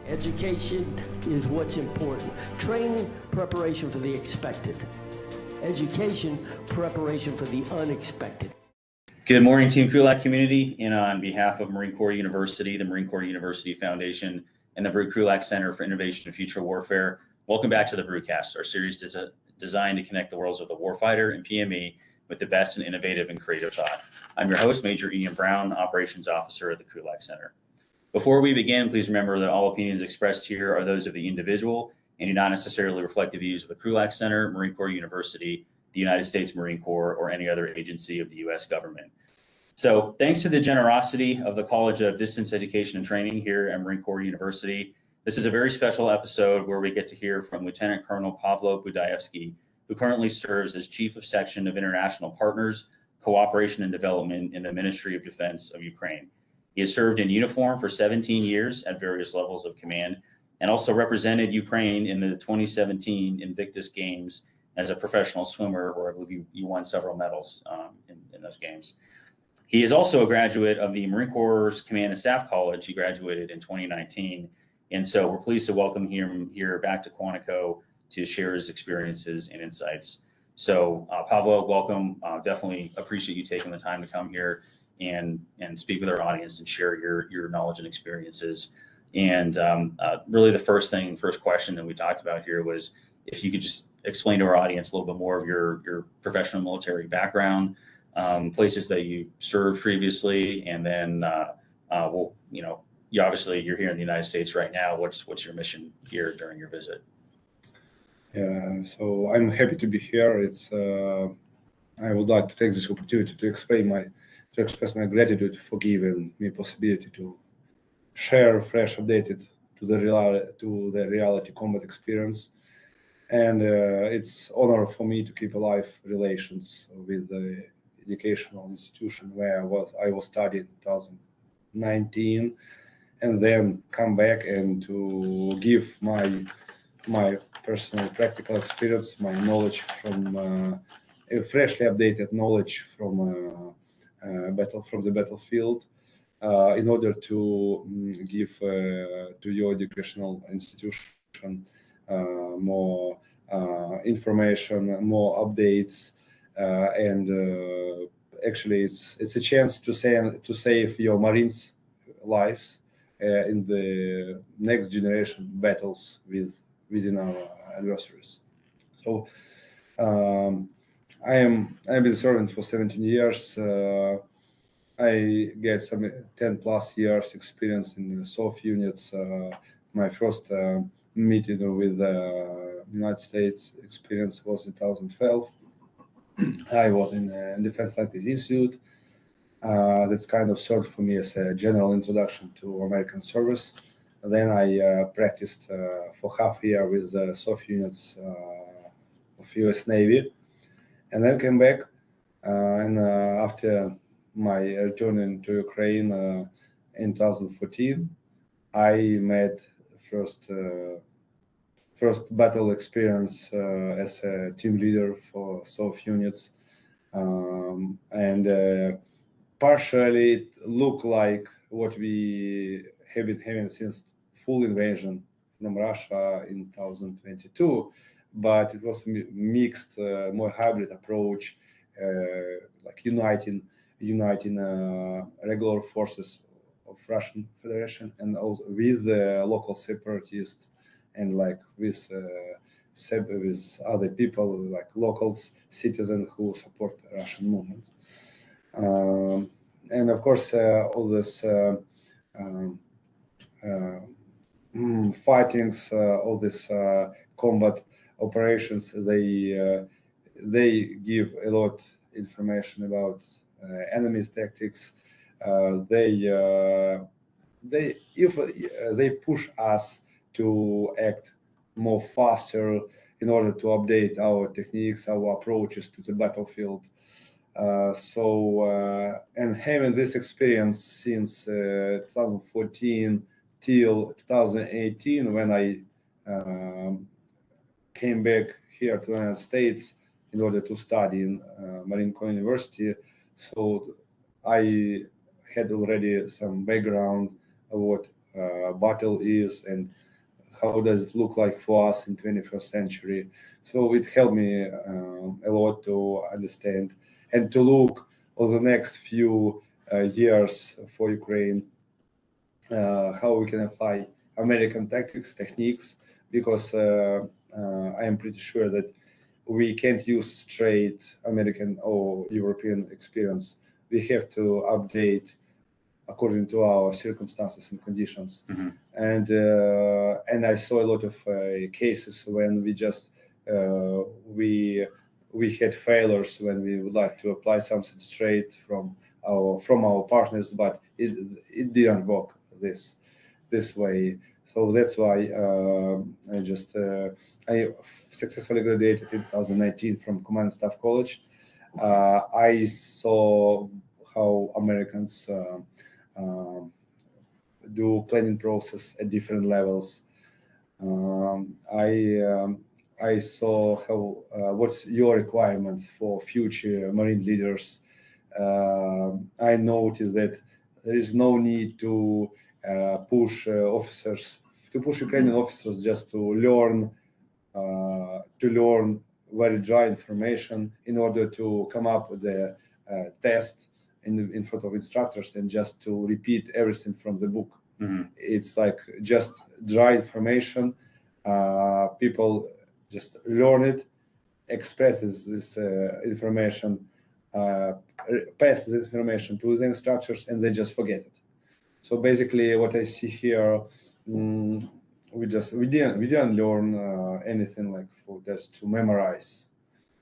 Education is what's important. Training, preparation for the expected. Education, preparation for the unexpected. Good morning, Team Krulak community, and on behalf of Marine Corps University, the Marine Corps University Foundation, and the Krulak Center for Innovation and Future Warfare, welcome back to the Brewcast, our series designed to connect the worlds of the warfighter and PME with the best in innovative and creative thought. I'm your host, Major Ian Brown, Operations Officer at the Krulak Center. Before we begin, please remember that all opinions expressed here are those of the individual and do not necessarily reflect the views of the Krulak Center, Marine Corps University, the United States Marine Corps, or any other agency of the U.S. government. So thanks to the generosity of the College of Distance Education and Training here at Marine Corps University, this is a very special episode where we get to hear from Lieutenant Colonel Pavlo Budaievskyi, who currently serves as Chief of Section of International Partners, Cooperation and Development in the Ministry of Defense of Ukraine. He has served in uniform for 17 years at various levels of command and also represented Ukraine in the 2017 Invictus Games as a professional swimmer, where I believe you won several medals in those games. He is also a graduate of the Marine Corps Command and Staff College. He graduated in 2019. And so we're pleased to welcome him here back to Quantico to share his experiences and insights. So Pavlo, welcome. Definitely appreciate you taking the time to come here and speak with our audience and share your knowledge and experiences. And really the first question that we talked about here was if you could just explain to our audience a little bit more of your professional military background, places that you served previously, and then you're here in the United States right now. What's your mission here during your visit? Yeah, so I'm happy to be here. I would like to take this opportunity to express my gratitude for giving me possibility to share fresh, updated to the reality combat experience, and it's honor for me to keep alive relations with the educational institution where I was studying in 2019, and then come back and to give my personal practical experience, my knowledge from freshly updated knowledge from the battlefield, in order to give to your educational institution more information, more updates, and actually it's a chance to save your Marines' lives in the next generation battles within our adversaries. So I've been serving for 17 years. I get some 10+ years experience in the SOF units. My first meeting with the United States experience was in 2012. I was in Defense Tactics Institute. That's kind of served for me as a general introduction to American service. Then I practiced for half a year with the SOF units of US Navy, and then came back. And after my return to Ukraine in 2014, I made first battle experience as a team leader for SOF units, and partially it looked like what we have been having since full invasion from Russia in 2022, but it was mixed, more hybrid approach, like uniting regular forces of Russian Federation and also with the local separatists and like with other people like locals, citizens who support the Russian movement. And of course, all this fightings, all this combat operations, they give a lot information about enemy's tactics. They push us to act more faster in order to update our techniques, our approaches to the battlefield. And having this experience since 2014 till 2018, when I came back here to the United States in order to study in Marine Corps University. So I had already some background of what battle is and how does it look like for us in 21st century. So it helped me a lot to understand and to look on the next few years for Ukraine, how we can apply American tactics, techniques, because I am pretty sure that we can't use straight American or European experience. We have to update according to our circumstances and conditions. And I saw a lot of cases when we just we had failures when we would like to apply something straight from our partners, but it didn't work this way. So that's why I successfully graduated in 2019 from Command and Staff College. I saw how Americans do planning process at different levels. I saw how what's your requirements for future Marine leaders. I noticed that there is no need to push Ukrainian officers just to learn very dry information in order to come up with the test in front of instructors and just to repeat everything from the book. It's like just dry information. People just learn it, express this information, pass this information to the instructors, and they just forget it. So basically, what I see here, we didn't learn anything like for just to memorize.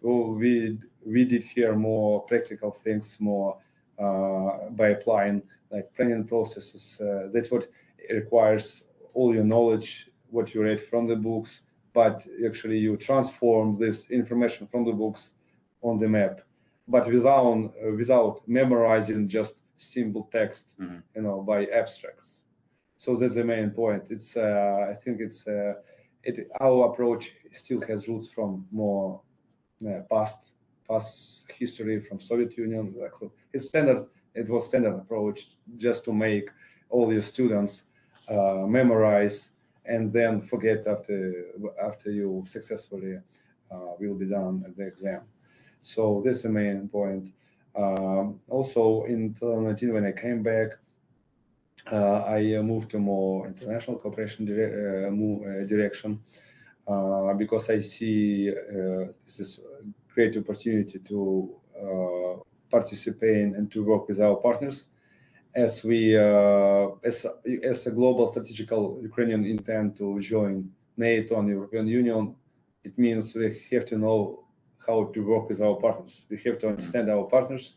We did here more practical things, more by applying like planning processes. That's what requires all your knowledge, what you read from the books, but actually you transform this information from the books on the map, but without memorizing just simple text, by abstracts. So that's the main point. It's I think it's our approach still has roots from more past history from Soviet Union. So it was standard approach just to make all your students memorize and then forget after you successfully will be done at the exam. So that's the main point. Also in 2019, when I came back, I moved to more international cooperation direction because I see this is a great opportunity to participate and to work with our partners. As we, as a global strategical Ukrainian intend to join NATO and European Union, it means we have to know how to work with our partners. We have to understand our partners,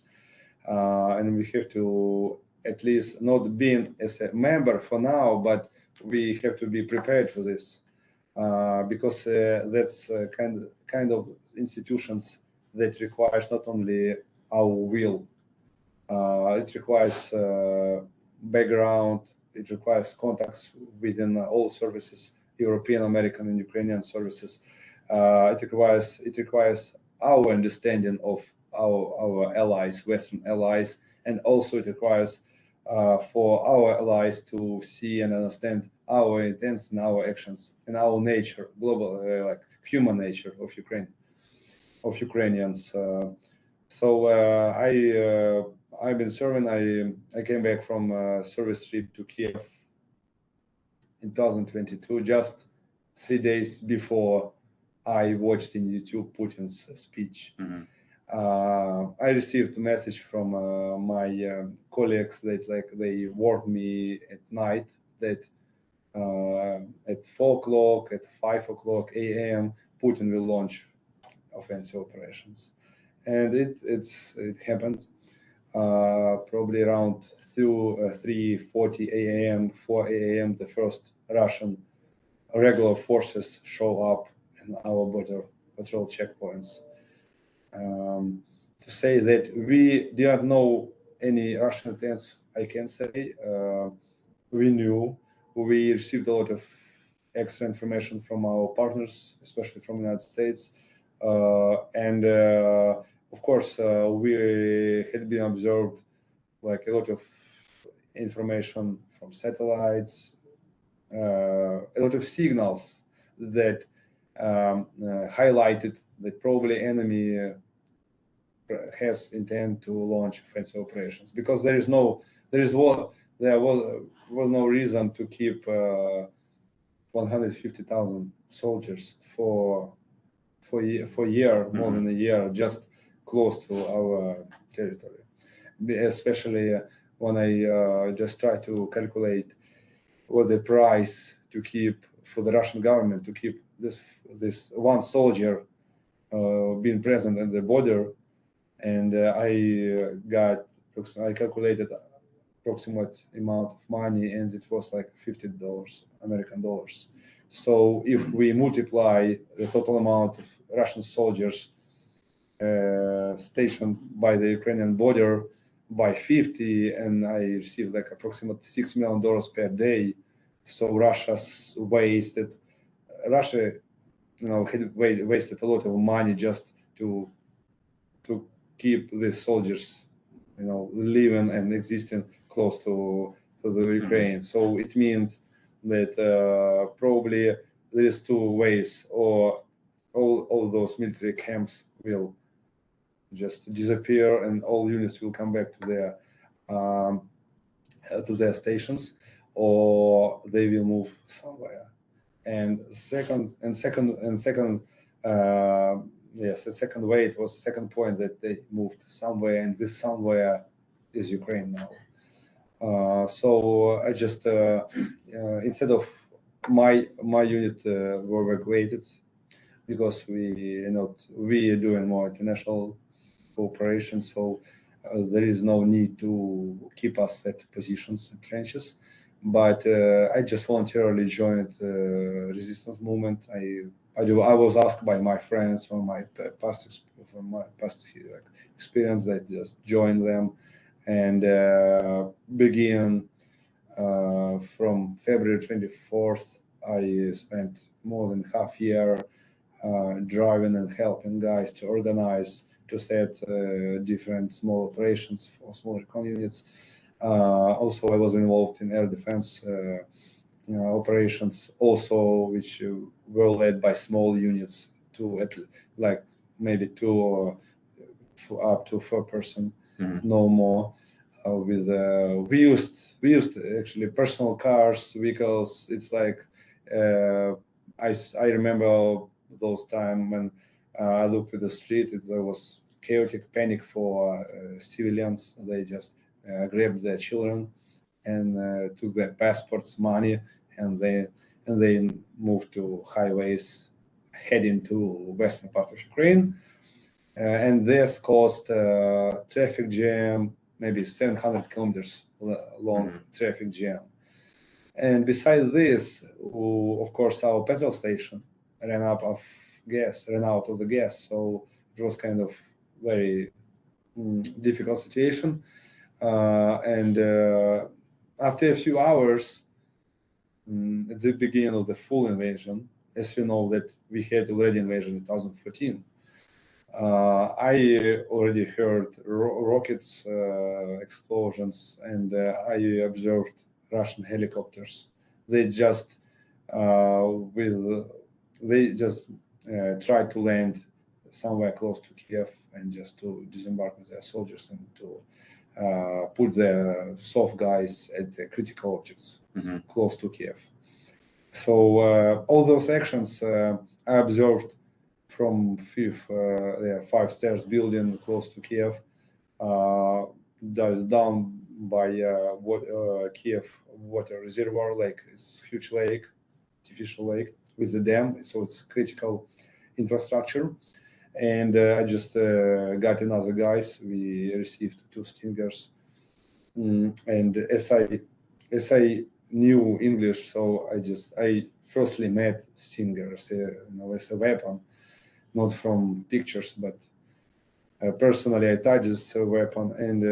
and we have to at least not being as a member for now, but we have to be prepared for this because that's kind of institutions that requires not only our will. It requires background, it requires contacts within all services, European, American, and Ukrainian services. It requires our understanding of our allies, Western allies, and also it requires for our allies to see and understand our intents and our actions and our nature, global, like human nature of Ukrainians. I've been serving. I came back from a service trip to Kiev in 2022, just 3 days before I watched in YouTube Putin's speech. I received a message from my colleagues that they warned me at night that at 4 o'clock, at 5 o'clock a.m. Putin will launch offensive operations, and it happened. Probably around 3:40 a.m., 4 a.m., the first Russian regular forces show up in our border patrol checkpoints. To say that we didn't know any Russian attempts, I can say. We knew. We received a lot of extra information from our partners, especially from the United States. And of course, we had been observed like a lot of information from satellites, a lot of signals that highlighted that probably enemy has intent to launch offensive operations, because there was no reason to keep 150,000 soldiers for a year, more than a year, just close to our territory. Especially when I just try to calculate what the price to keep for the Russian government to keep this one soldier being present at the border, and I calculated approximate amount of money, and it was like $50 American dollars. So if we multiply the total amount of Russian soldiers stationed by the Ukrainian border by 50, and I received like approximately $6 million per day. So Russia had wasted a lot of money just to keep these soldiers, living and existing close to the Ukraine. So it means that probably there is two ways, or all those military camps will just disappear and all units will come back to their stations, or they will move somewhere. And the second way, it was the second point, that they moved somewhere, and this somewhere is Ukraine now. So I just instead of my unit were evacuated, because we are doing more international cooperation, so there is no need to keep us at positions and trenches. But I just voluntarily joined the resistance movement. I was asked by my friends from my past experience, that just joined them, and begin from February 24th. I spent more than half year driving and helping guys to organize, to set different small operations for small recon units. Also, I was involved in air defense operations, also, which were led by small units, like maybe 2 or up to 4 person, no more. We used actually personal cars, vehicles. It's like I remember those times when I looked at the street. There was chaotic panic for civilians. They just grabbed their children and took their passports, money, and they moved to highways heading to western part of Ukraine, and this caused traffic jam, maybe 700 kilometers long traffic jam. And besides this, of course, our petrol station ran out of gas, so it was kind of very difficult situation. And after a few hours, at the beginning of the full invasion, as you know that we had already invasion in 2014, I already heard rockets, explosions, and I observed Russian helicopters. They just tried to land somewhere close to Kiev, and just to disembark with their soldiers and to put their soft guys at the critical objects close to Kiev. So all those actions I observed from 5 stairs building close to Kiev. That is down by Kiev water reservoir, like it's huge lake, artificial lake with a dam, so it's critical infrastructure. And I just got another guys. We received 2 Stingers, and as I knew English, so I firstly met Stinger as a weapon, not from pictures, but personally I touched this weapon, and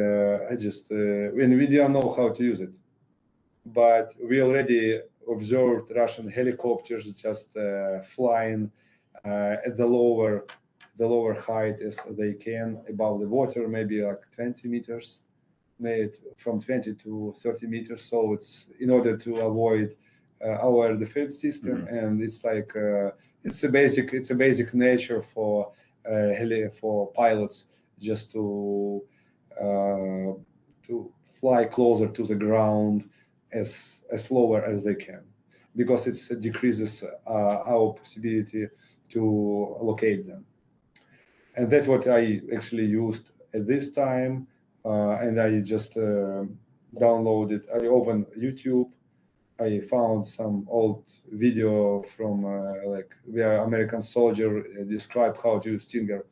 I just and we didn't know how to use it, but we already observed Russian helicopters just flying at the lower height as they can above the water, maybe like 20 meters, made from 20 to 30 meters. So it's in order to avoid our defense system, and it's like it's a basic nature for pilots just to fly closer to the ground as lower as they can, because it decreases our possibility to locate them. And that's what I actually used at this time. And I just downloaded, I opened YouTube. I found some old video from like where American soldier described how to use Stinger.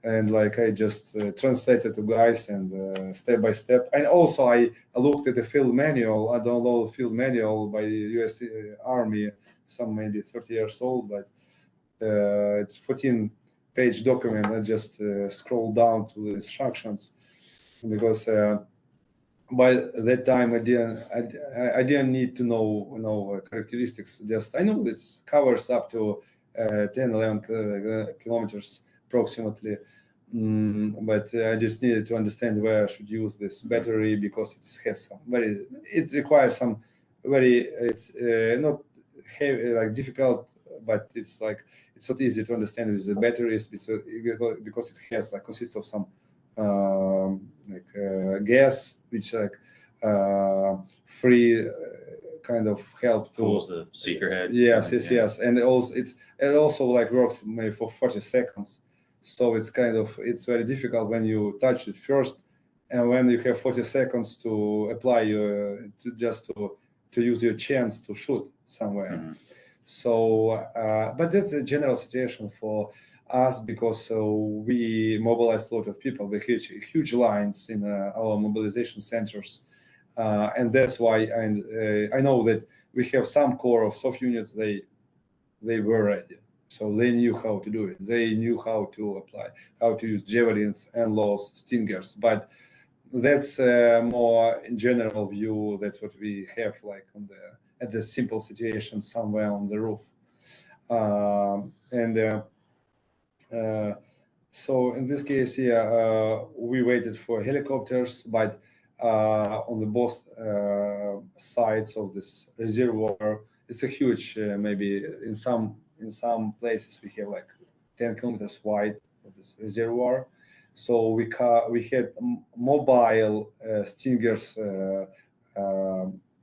And like I just translated to guys and step by step. And also I looked at the field manual. I downloaded the field manual by the U.S. Army, some maybe 30 years old, but it's 14-page document. I just scrolled down to the instructions, because by that time I didn't need to know characteristics. Just I know it covers up to 10-11 kilometers approximately, but I just needed to understand where I should use this battery, because it has some it requires some it's not heavy, like difficult, but it's like it's not easy to understand with the batteries, because it has like consists of some gas, which like free kind of help to Cools the seeker head. Yes, and it also like works maybe for 40 seconds. So it's very difficult when you touch it first, and when you have 40 seconds to apply to use your chance to shoot somewhere. So, but that's a general situation for us, because we mobilized a lot of people. We had huge lines in our mobilization centers, and that's why. And I know that we have some core of soft units. They were ready, so they knew how to do it. They knew how to apply, how to use javelins and lows, Stingers. But that's more in general view. That's what we have like at the simple situation somewhere on the roof, so in this case here, we waited for helicopters, but on the both sides of this reservoir, it's a huge, maybe in some places we have like 10 kilometers wide of this reservoir. So we had mobile Stingers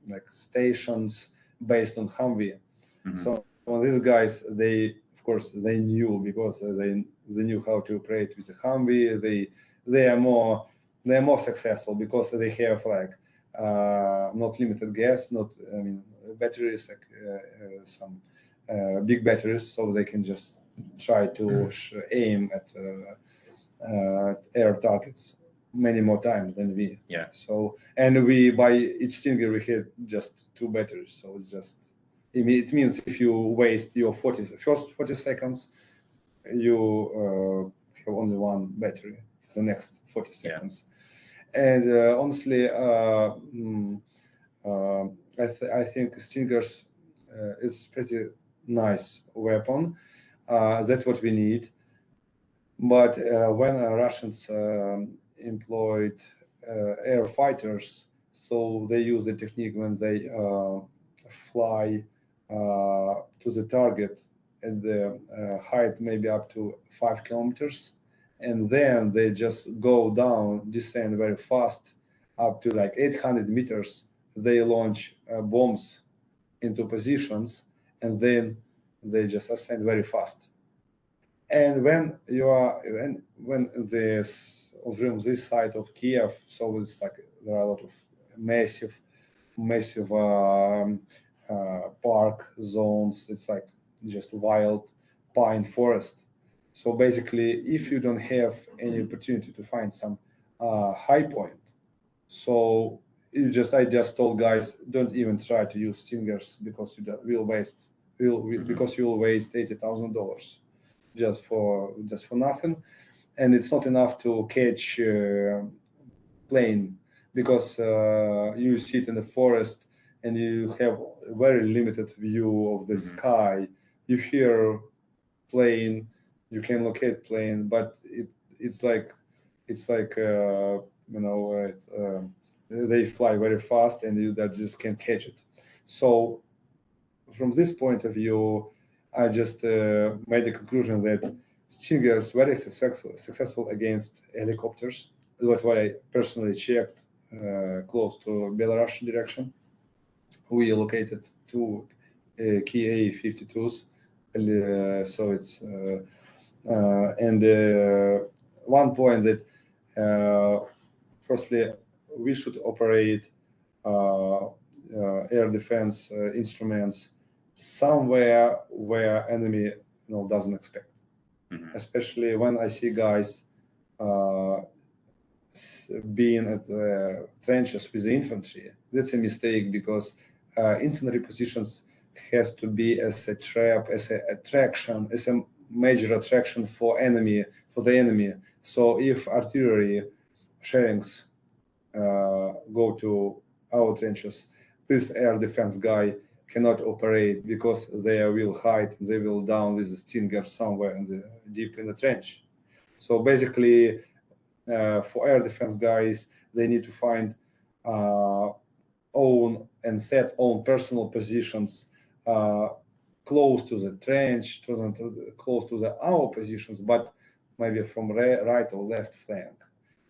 like stations based on Humvee. So these guys, of course, they knew, because they knew how to operate with the Humvee. They are more successful because they have like not limited gas, batteries, like some big batteries, so they can just try to aim at air targets many more times than we. Yeah. So, and by each Stinger we had just 2 batteries, so it's just. It means if you waste your first 40 seconds, you have only 1 battery for the next 40 seconds. Yeah. And honestly, I think Stingers is pretty nice weapon. That's what we need. But when Russians employed air fighters, so they use the technique when they fly to the target at the height maybe up to 5 kilometers, and then they just go down, descend very fast up to like 800 meters. They launch bombs into positions, and then they just ascend very fast. And when you are when this side of Kiev, so it's like there are a lot of massive park zones. It's like just wild pine forest. So basically, if you don't have any opportunity to find some high point, so I just told guys, don't even try to use Stingers, because you will waste $80,000 just for nothing, and it's not enough to catch plane, because you sit in the forest and you have a very limited view of the sky. You hear plane, you can locate plane, but it's like they fly very fast, and you just can't catch it. So from this point of view, I just made the conclusion that Stinger is very successful against helicopters. That's why I personally checked close to Belarusian direction. We located two Ka-52s, so it's and one point that firstly we should operate air defense instruments somewhere where enemy doesn't expect. Especially when I see guys being at the trenches with the infantry. That's a mistake, because infantry positions has to be as a trap, as an attraction, as a major attraction for the enemy. So if artillery sharings go to our trenches, this air defense guy cannot operate, because they will hide, they will down with the Stinger somewhere deep in the trench. So basically, for air defense guys, they need to find own and set own personal positions close to the trench, close to our positions, but maybe from right or left flank,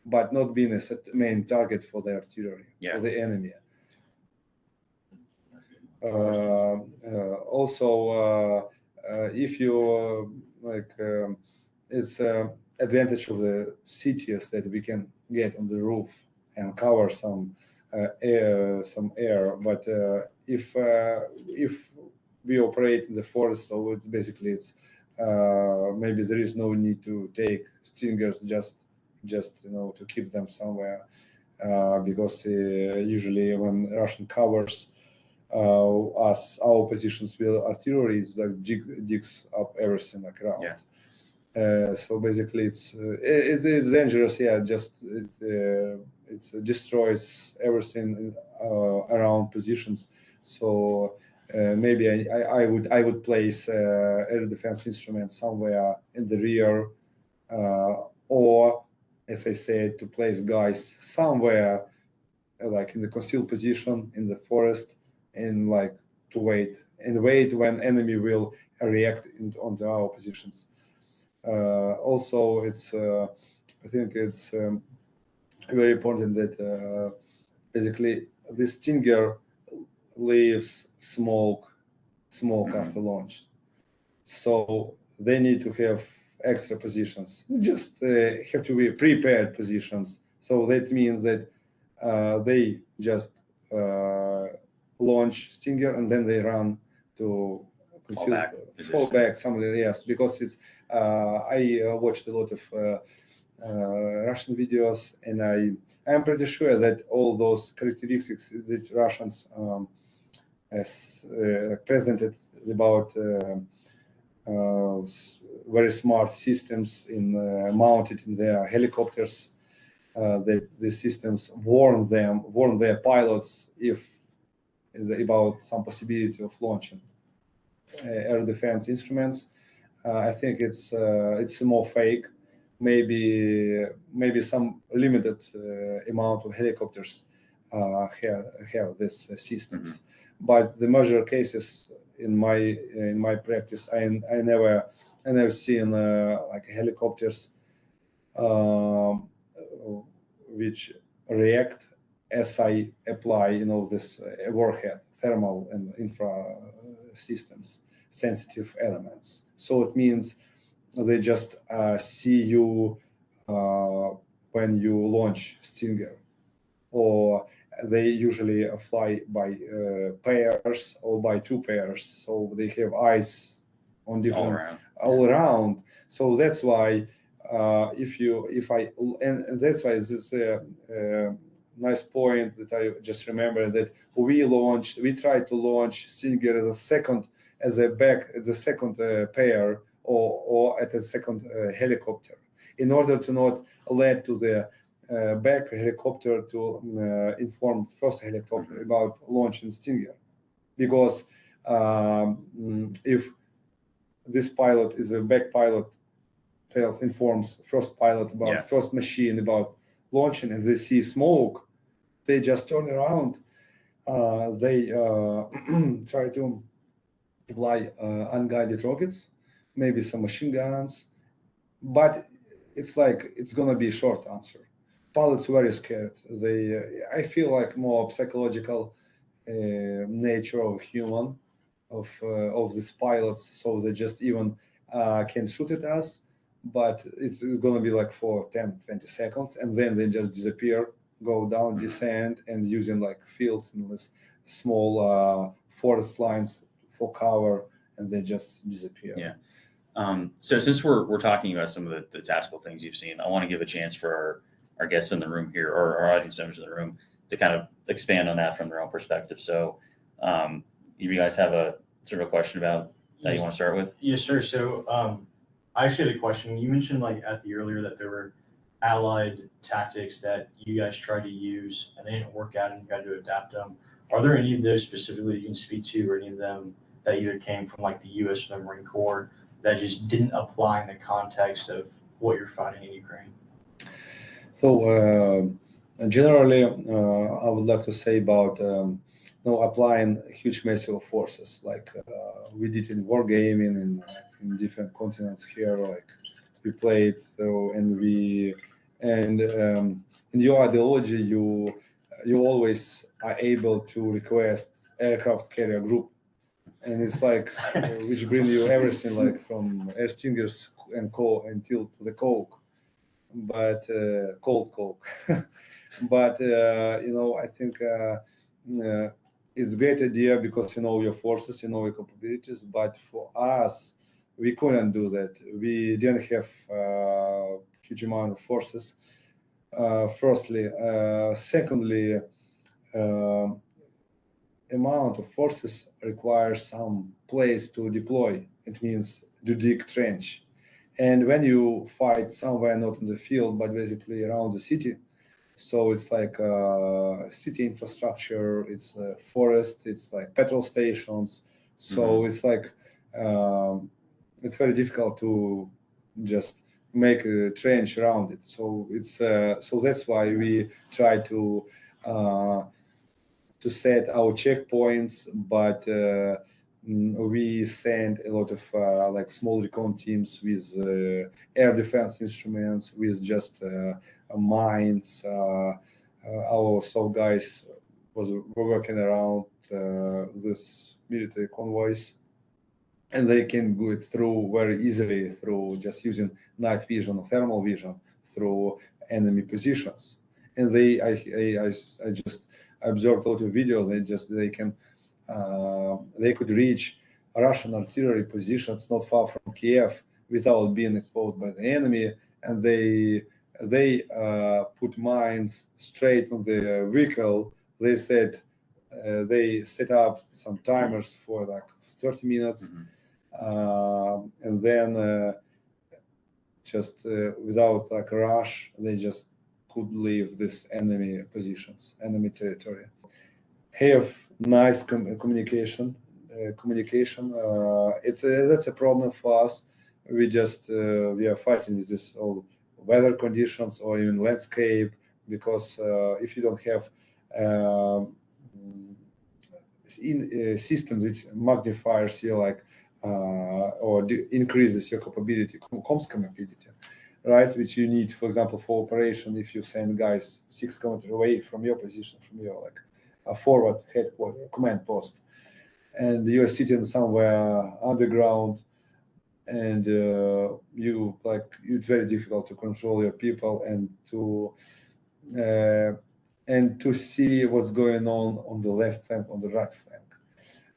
but not being a main target for the artillery, for the enemy. Also, if you it's advantage of the cities that we can get on the roof and cover some air. But if we operate in the forest, so it's basically maybe there is no need to take Stingers just to keep them somewhere, because usually when Russian covers our positions with artillery, is like digs up everything around. So basically, it's dangerous. It destroys everything around positions. So maybe I would place air defense instruments somewhere in the rear, or, as I said, to place guys somewhere like in the concealed position in the forest, and like to wait when enemy will react onto our positions. Also, I think it's very important that basically this Stinger leaves smoke after launch, so they need to have extra positions. Just have to be prepared positions. So that means that they just launch Stinger and then they run to fall back somewhere. Yes, because it's I watched a lot of Russian videos, and I'm pretty sure that all those characteristics that Russians presented about very smart systems mounted in their helicopters, that the systems warn their pilots about some possibility of launching air defense instruments. I think it's more fake. Maybe some limited amount of helicopters have these systems, but the major cases in my practice, I never seen like helicopters which react as I apply this warhead, thermal and infra systems, sensitive elements. So it means they just see you when you launch Stinger, or they usually fly by pairs or by two pairs, so they have eyes on different all around. So that's why that's why this nice point that I just remembered, that we tried to launch Stinger as a second pair or at a second helicopter, in order to not let to the back helicopter to inform first helicopter about launching Stinger, because if this pilot is a back pilot, informs first pilot about first machine about launching, and they see smoke, they just turn around. They try to apply unguided rockets, maybe some machine guns, but it's like it's gonna be a short answer. Pilots very scared. I feel like more psychological nature of human of these pilots, so they just even can shoot at us, but it's gonna be like for 10-20 seconds, and then they just disappear, go down, descend, and using like fields and this small forest lines for cover, and they just disappear. Yeah. So since we're talking about some of the tactical things you've seen, I want to give a chance for our guests in the room here, or our audience members in the room, to kind of expand on that from their own perspective. So if you guys have a sort of a question about that you want to start with? Yes, sir. So I actually had a question. You mentioned like at the earlier that there were allied tactics that you guys tried to use and they didn't work out and you had to adapt them. Are there any of those specifically you can speak to, or any of them that either came from like the U.S. or the Marine Corps that just didn't apply in the context of what you're fighting in Ukraine? So generally, I would like to say about applying huge massive forces like we did in wargaming in different continents here. Like we played, and in your ideology, you always are able to request aircraft carrier group, and it's like which bring you everything like from air stingers and coal until to the coke, but cold coke. But I think it's a great idea because you know your forces, you know your capabilities. But for us, we couldn't do that. We didn't have huge amount of forces. Firstly, secondly, amount of forces requires some place to deploy. It means to dig trench. And when you fight somewhere not in the field, but basically around the city, so it's like city infrastructure, it's forest, it's like petrol stations. So it's like it's very difficult to just make a trench around it. So it's so that's why we try to set our checkpoints, but we send a lot of like small recon teams with air defense instruments, with just mines. Our soft guys were working around this military convoys, and they can go it through very easily through just using night vision or thermal vision through enemy positions. And I just observed a lot of videos. They could reach Russian artillery positions not far from Kiev without being exposed by the enemy, and they put mines straight on the vehicle. They said they set up some timers for like 30 minutes, and then just without like a rush, they just could leave this enemy positions, enemy territory. Have nice communication. That's a problem for us. We are fighting with this all weather conditions or even landscape, because if you don't have systems which magnifies your like or increases your capability, comms capability, right? Which you need, for example, for operation. If you send guys 6 kilometers away from your position, from your like a forward headquarters command post, and you are sitting somewhere underground, and it's very difficult to control your people and to see what's going on the left flank, on the right flank,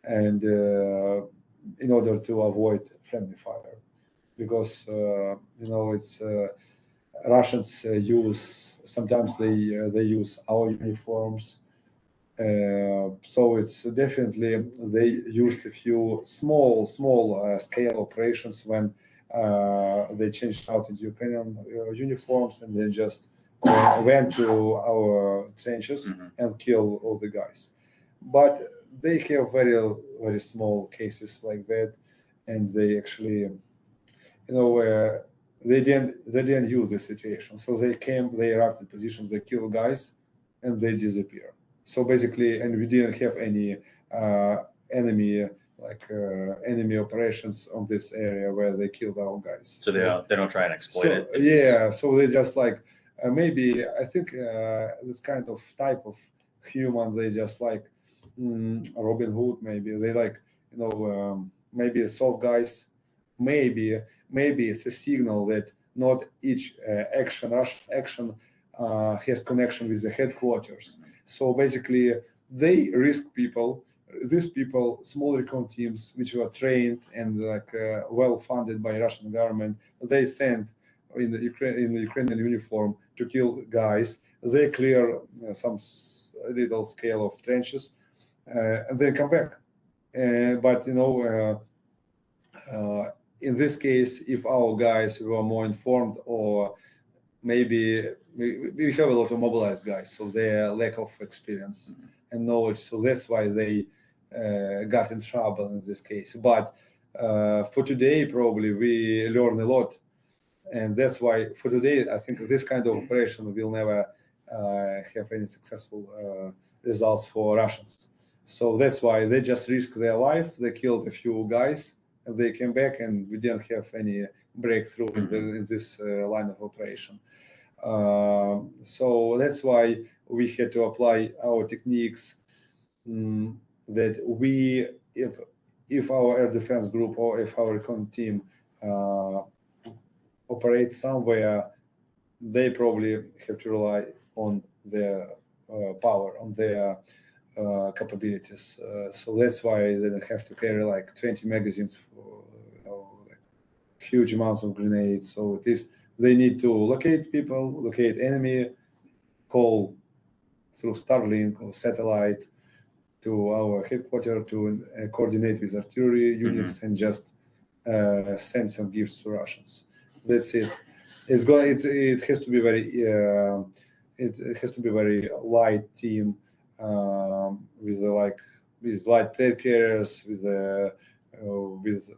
and in order to avoid friendly fire, because it's Russians sometimes they use our uniforms. So it's definitely they used a few small scale operations when they changed out into Ukrainian uniforms, and they just went to our trenches and killed all the guys. But they have very small cases like that, and they actually they didn't use the situation. So they arrived at positions, they kill guys, and they disappear. So basically, and we didn't have any enemy enemy operations on this area where they killed our guys. So they don't try and exploit it. Yeah, so they just maybe I think this kind of type of human, they just Robin Hood, maybe they maybe soft guys, maybe it's a signal that not each Russian action has connection with the headquarters. So basically they risk people. These people, small recon teams, which were trained and well funded by Russian government, they sent in the Ukrainian uniform to kill guys. They clear some little scale of trenches, and they come back. But in this case, if our guys were more informed, or maybe we have a lot of mobilized guys, so their lack of experience and knowledge, so that's why they got in trouble in this case. But for today, probably we learn a lot, and that's why for today I think this kind of operation will never have any successful results for Russians. So that's why they just risked their life. They killed a few guys, and they came back, and we didn't have any breakthrough in this line of operation. So that's why we had to apply our techniques. That if our air defense group or if our recon team operates somewhere, they probably have to rely on their power, on their capabilities. So that's why they don't have to carry 20 magazines for huge amounts of grenades. So it is they need to locate people, locate enemy, call through Starlink or satellite to our headquarters to coordinate with artillery units and just send some gifts to Russians. That's it. It has to be very light team with light plate carriers with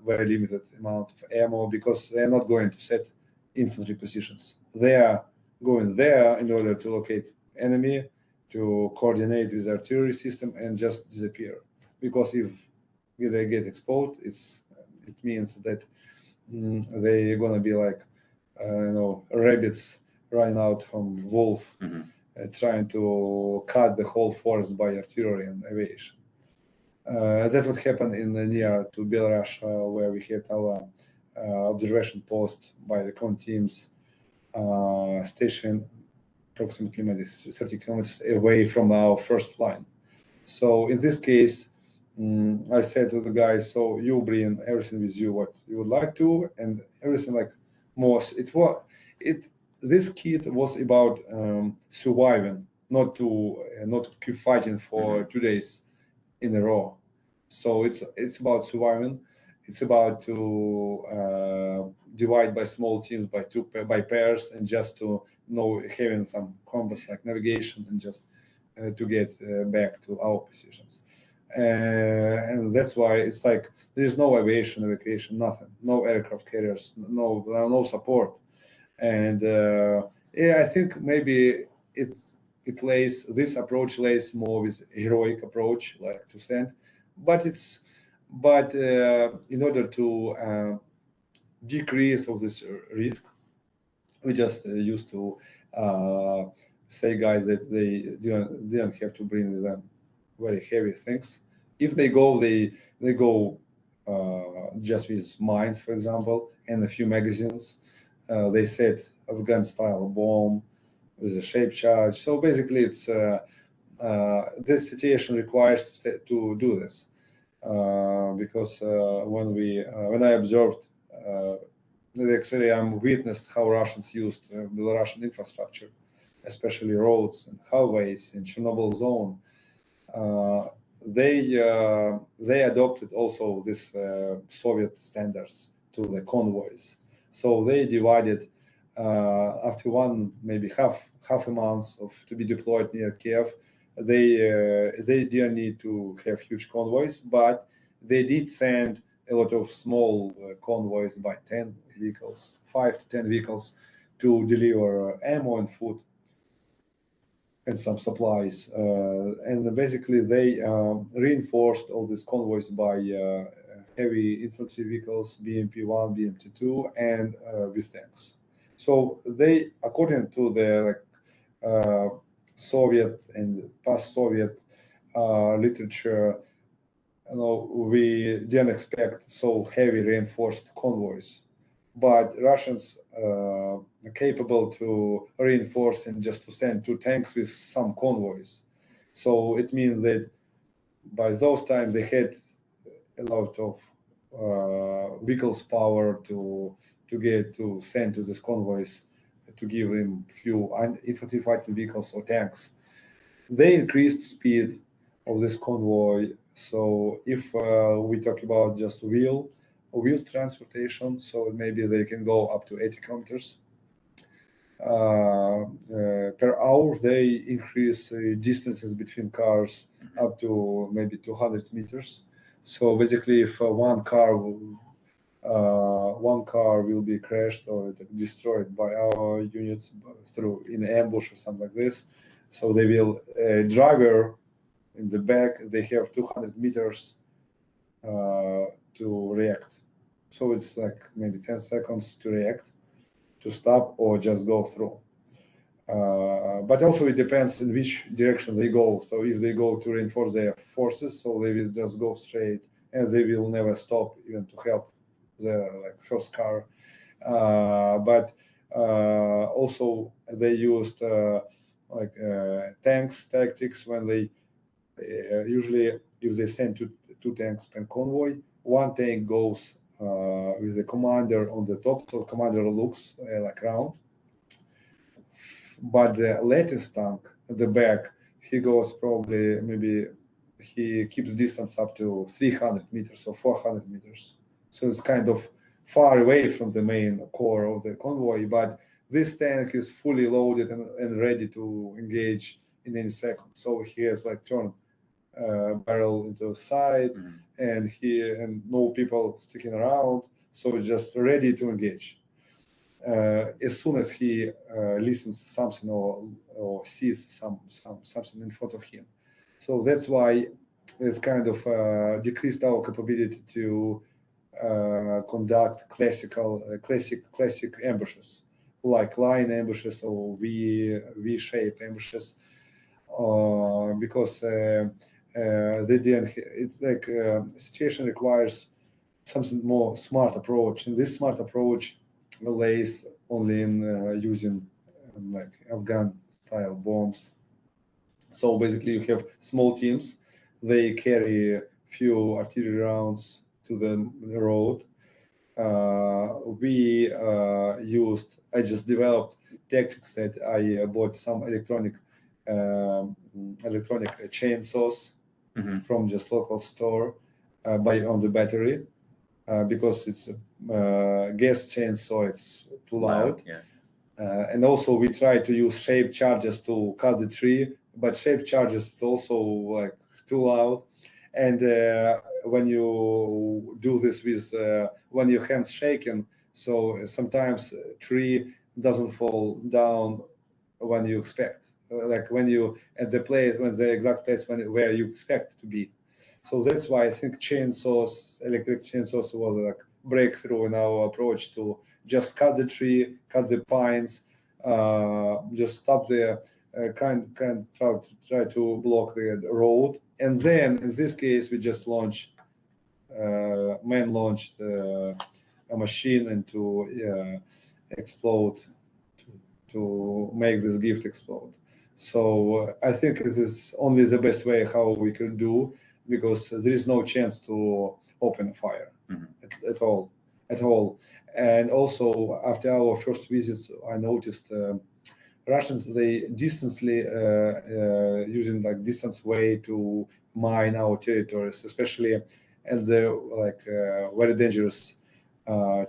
very limited amount of ammo, because they are not going to set infantry positions. They are going there in order to locate enemy, to coordinate with the artillery system, and just disappear. Because if they get exposed, it means that they're gonna be rabbits running out from wolf, trying to cut the whole forest by artillery and aviation. That's what happened near to Belarus, where we had our observation post by the recon teams stationed approximately maybe 30 kilometers away from our first line. So in this case, I said to the guys, so you bring everything with you what you would like to, and everything most. This kit was about surviving, not to keep fighting for 2 days in a row. So it's about surviving. It's about to divide by small teams, by pairs, and just to having some compass like navigation, and just to get back to our positions. And that's why it's there is no aviation, evacuation, nothing, no aircraft carriers, no support. And I think maybe this approach lays more with heroic approach, to send, but in order to decrease of this risk, we just used to say guys that they didn't have to bring with them very heavy things. If they go, they go just with mines, for example, and a few magazines. They set Afghan-style bomb with a shape charge. So basically, it's this situation requires to do this because when I observed, actually, I'm witnessed how Russians used Belarusian infrastructure, especially roads and highways in Chernobyl zone. They adopted also this Soviet standards to the convoys. So they divided after maybe half a month to be deployed near Kiev. They didn't need to have huge convoys, but they did send a lot of small convoys by 10 vehicles, 5 to 10 vehicles, to deliver ammo and food. and some supplies. And basically they reinforced all these convoys by heavy infantry vehicles, BMP-1, BMP-2, and with tanks. So they, according to the Soviet and post-Soviet literature, we didn't expect so heavy reinforced convoys, but Russians are capable to reinforce and just to send 2 tanks with some convoys. So it means that by those times they had a lot of vehicles power to send to these convoys, to give them few infantry fighting vehicles or tanks. They increased speed of this convoy. So if we talk about just wheel transportation, so maybe they can go up to 80 kilometers per hour. They increase distances between cars up to maybe 200 meters. So basically, if one car will be crashed or destroyed by our units through in ambush or something like this, so they will driver in the back. They have 200 meters to react. So it's like maybe 10 seconds to react, to stop, or just go through. But also it depends in which direction they go. So if they go to reinforce their forces, so they will just go straight, and they will never stop even to help the first car. But also they used tanks tactics when they usually, if they send two tanks per convoy, one tank goes with the commander on the top, so commander looks around. But the latest tank at the back, he goes probably, maybe he keeps distance up to 300 meters or 400 meters. So it's kind of far away from the main core of the convoy, but this tank is fully loaded and ready to engage in any second. So he has turn barrel into the side, and no people sticking around. So it's just ready to engage. As soon as he listens to something or sees something in front of him. So that's why it's kind of decreased our capability to conduct classic ambushes, like line ambushes or V-shaped ambushes, because they didn't. It's like situation requires something more smart approach, and this smart approach lays only in using Afghan style bombs. So basically you have small teams, they carry few artillery rounds to the road. I just developed tactics that I bought some electronic chainsaws from just local store on the battery, because it's gas chainsaw, it's too loud. And also we try to use shape charges to cut the tree, but shape charges is also too loud. And when you do this with when your hands shaking, so sometimes tree doesn't fall down when you expect, when you at the place, when the exact place where you expect it to be. So that's why I think electric chainsaws was breakthrough in our approach to just cut the tree, cut the pines, just stop the try to block the road. And then in this case, we just launched, man-launched a machine and to explode, to make this gift explode. So I think this is only the best way how we can do, because there is no chance to open fire at all. And also after our first visits, I noticed Russians, they distantly using distance way to mine our territories, especially at the very dangerous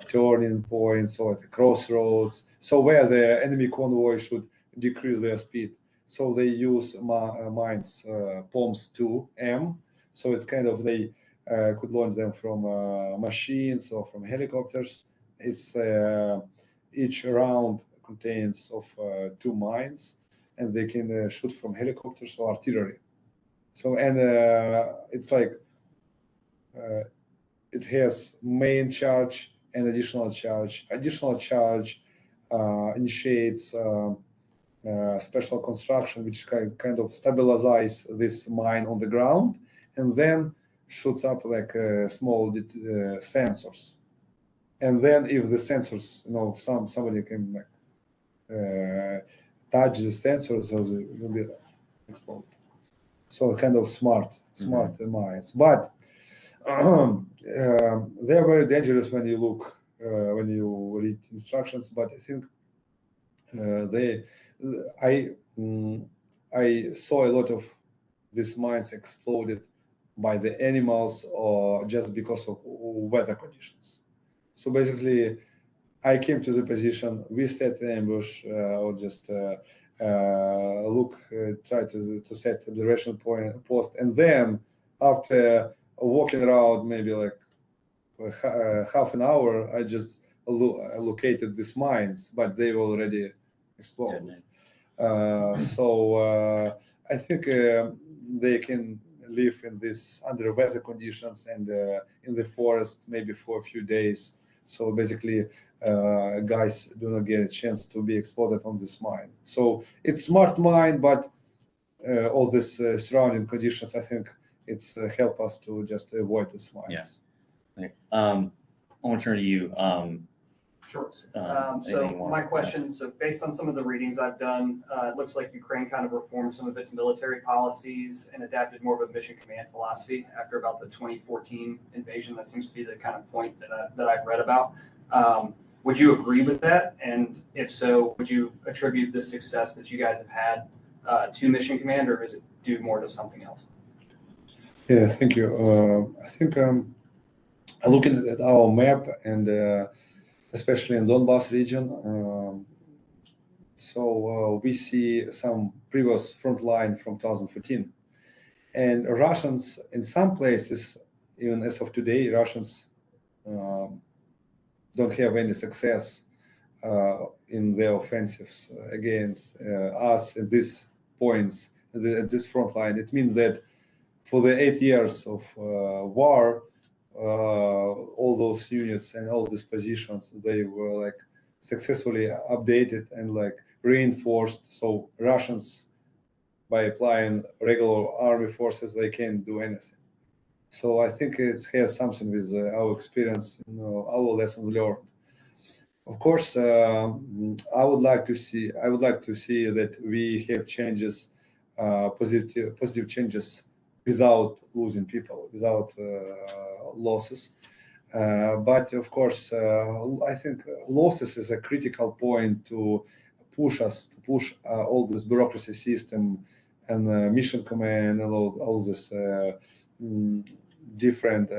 turning points or at the crossroads. So where the enemy convoy should decrease their speed. So they use mines, POMS 2M. So it's kind of they could launch them from machines or from helicopters. It's each round contains of 2 mines, and they can shoot from helicopters or artillery. So, and it's like it has main charge and additional charge. Additional charge initiates special construction, which kind of stabilize this mine on the ground, and then shoots up like small sensors. And then if the sensors, somebody can like touch the sensors, so they will be explode. So kind of smart mines, but they're very dangerous when you look when you read instructions. But I think I saw a lot of these mines exploded by the animals or just because of weather conditions. So basically, I came to the position, we set the ambush, or just try to set observation post, and then after walking around maybe like half an hour, I just located these mines, but they were already exploded. So I think they can live in this under weather conditions and in the forest maybe for a few days. So basically, guys do not get a chance to be exploded on this mine. So it's smart mine, but all this surrounding conditions, I think it's help us to just avoid these mines. Yeah. Okay. I want to turn to you. Sure. Anything So more? my question, so based on some of the readings I've done, it looks like Ukraine kind of reformed some of its military policies and adapted more of a mission command philosophy after about the 2014 invasion. That seems to be the kind of point that I've read about. Would you agree with that? And if so, would you attribute the success that you guys have had to mission command, or is it due more to something else? Yeah, thank you. I think looking at our map and especially in Donbass region, so we see some previous front line from 2014, and Russians in some places, even as of today, Russians don't have any success in their offensives against us at these points, at this front line. It means that for the 8 years of war, all those units and all these positions, they were like successfully updated and like reinforced. So Russians, by applying regular army forces, they can't do anything. So I think it has something with our experience, our lessons learned. Of course, I would like to see that we have changes, positive changes, without losing people, without losses. But of course, I think losses is a critical point to push all this bureaucracy system and mission command and all this different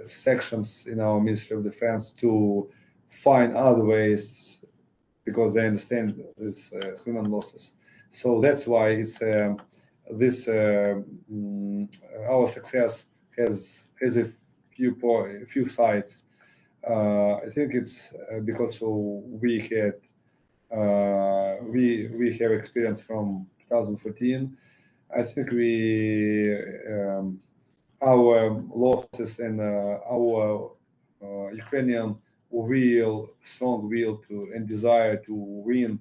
sections in our Ministry of Defense to find other ways, because they understand this human losses. So that's why it's this our success has a few sides. I think it's because we have experience from 2014. I think our losses and our Ukrainian strong will and desire to win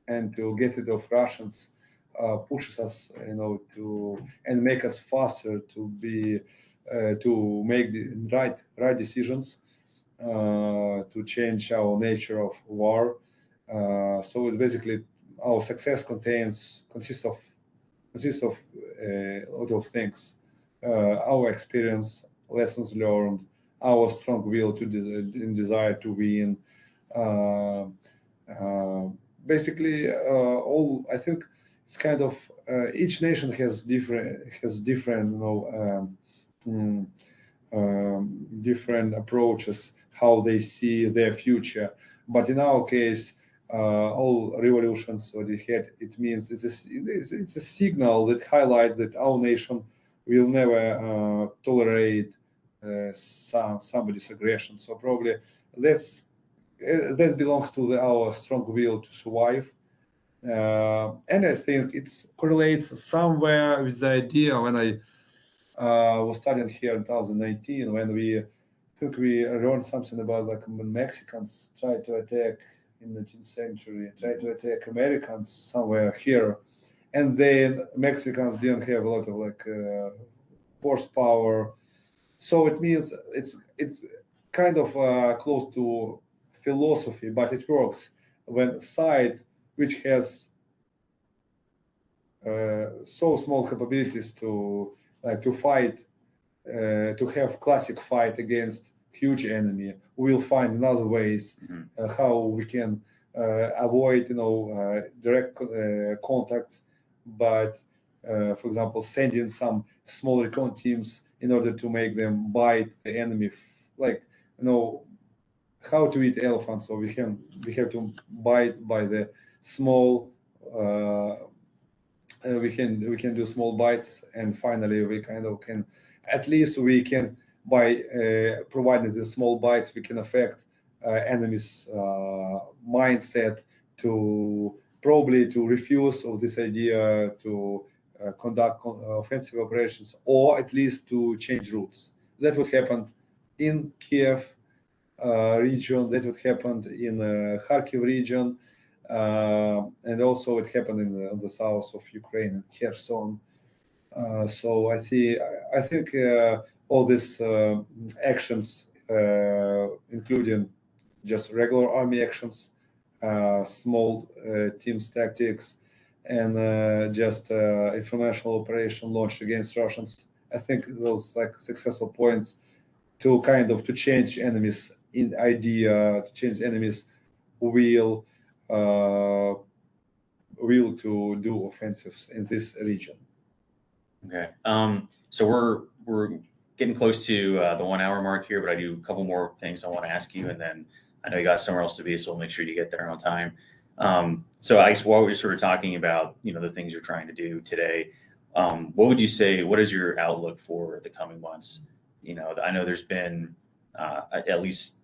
and to get rid of Russians pushes us, and make us faster to make the right decisions, to change our nature of war. So it's basically our success consists of a lot of things: our experience, lessons learned, our strong will and desire to win. Basically, I think it's kind of each nation has different different approaches how they see their future. But in our case, all revolutions that we had, it means it's a signal that highlights that our nation will never tolerate somebody's aggression. So probably that belongs to our strong will to survive. And I think it correlates somewhere with the idea when I was studying here in 2019, when we learned something about like when Mexicans tried to attack in the 19th century, tried to attack Americans somewhere here, and then Mexicans didn't have a lot of like horsepower. So it means it's kind of close to philosophy, but it works when side which has so small capabilities to fight, to have classic fight against huge enemy, we'll find another ways how we can avoid direct contacts, but for example sending some small recon teams in order to make them bite the enemy, like how to eat elephants. So we have to bite by the small. We can do small bites, and finally we kind of can, at least we can, by providing the small bites, we can affect enemy's mindset to probably to refuse of this idea to conduct offensive operations, or at least to change routes. That would happen in Kiev region, that would happen in Kharkiv region, and also it happened in the south of Ukraine, Kherson. So I think all these actions, including just regular army actions, small teams tactics, and just informational operation launched against Russians, I think those like successful points to kind of to change enemies in idea, to change enemies will to do offensives in this region. Okay. So we're getting close to the 1 hour mark here, but I do a couple more things I want to ask you, and then I know you got somewhere else to be, so we'll make sure you get there on time. So I guess while we're sort of talking about the things you're trying to do today, what would you say? What is your outlook for the coming months? I know there's been at least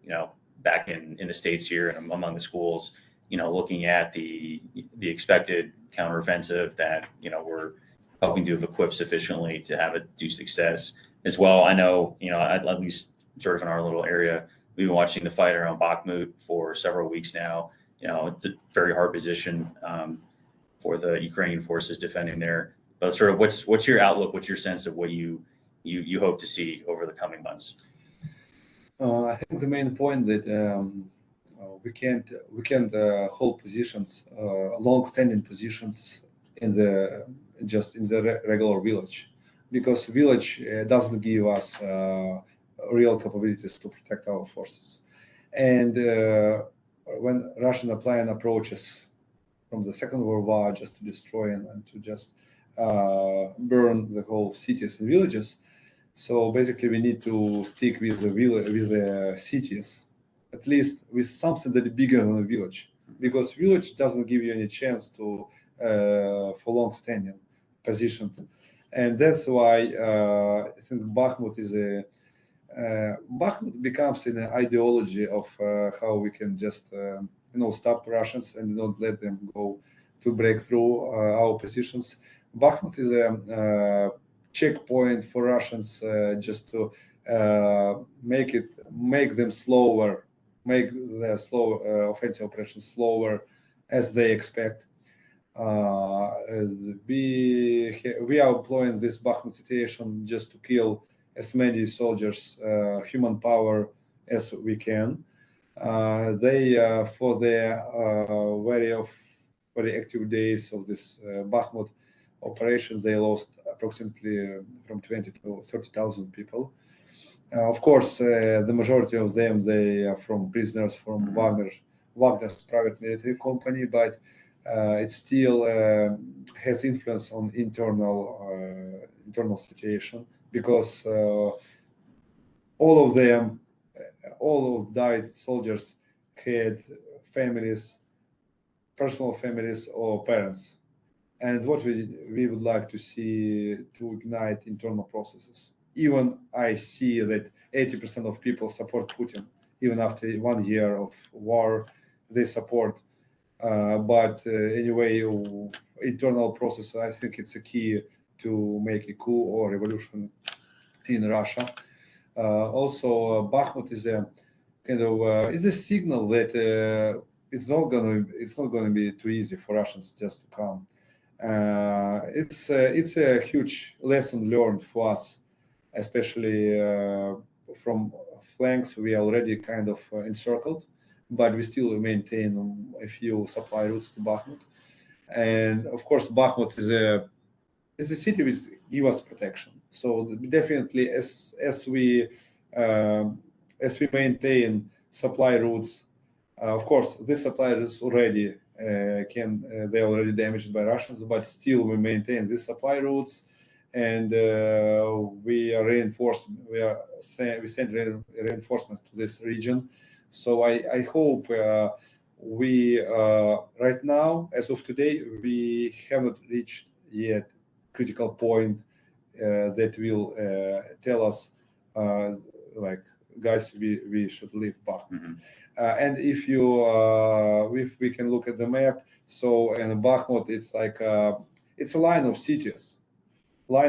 back in the States here and among the schools, looking at the expected counteroffensive that we're hoping to have equipped sufficiently to have it do success as well. I know at least sort of in our little area, we've been watching the fight around Bakhmut for several weeks now. It's a very hard position for the Ukrainian forces defending there. But sort of what's your outlook? What's your sense of what you hope to see over the coming months? I think the main point that we can't hold positions, long-standing positions in the regular village, because village doesn't give us real capabilities to protect our forces. And when Russian plan approaches from the Second World War just to destroy and to just burn the whole cities and villages, so basically we need to stick with the cities, at least with something that is bigger than a village, because village doesn't give you any chance to for long-standing position. And that's why I think Bakhmut becomes an ideology of how we can just stop Russians and not let them go to break through our positions. Bakhmut is a checkpoint for Russians, just to make them slower, make their slow offensive operations slower as they expect. We are employing this Bakhmut situation just to kill as many soldiers, human power as we can. They for their very active days of this Bakhmut operations, they lost approximately from 20 to 30,000 people. Of course, the majority of them, they are from prisoners from Wagner's private military company, but it still has influence on internal situation, because all of died soldiers had families, personal families or parents. And what we would like to see to ignite internal processes. Even I see that 80% of people support Putin, even after 1 year of war, they support But anyway, internal process, I think it's a key to make a coup or revolution in Russia. Also, Bakhmut is a kind of is a signal that it's not going to be too easy for Russians just to come. It's a huge lesson learned for us, especially from flanks. We are already kind of encircled, but we still maintain a few supply routes to Bakhmut. And of course, Bakhmut is a city which gives us protection. So definitely, as we maintain supply routes, of course, this supply routes already they're already damaged by Russians, but still we maintain these supply routes, and we are reinforced. We send reinforcements to this region. So I hope we right now, as of today, we haven't reached yet critical point that will tell us like, guys, we should leave Bakhmut. And if we can look at the map, so in Bakhmut, it's like it's a line of cities. Where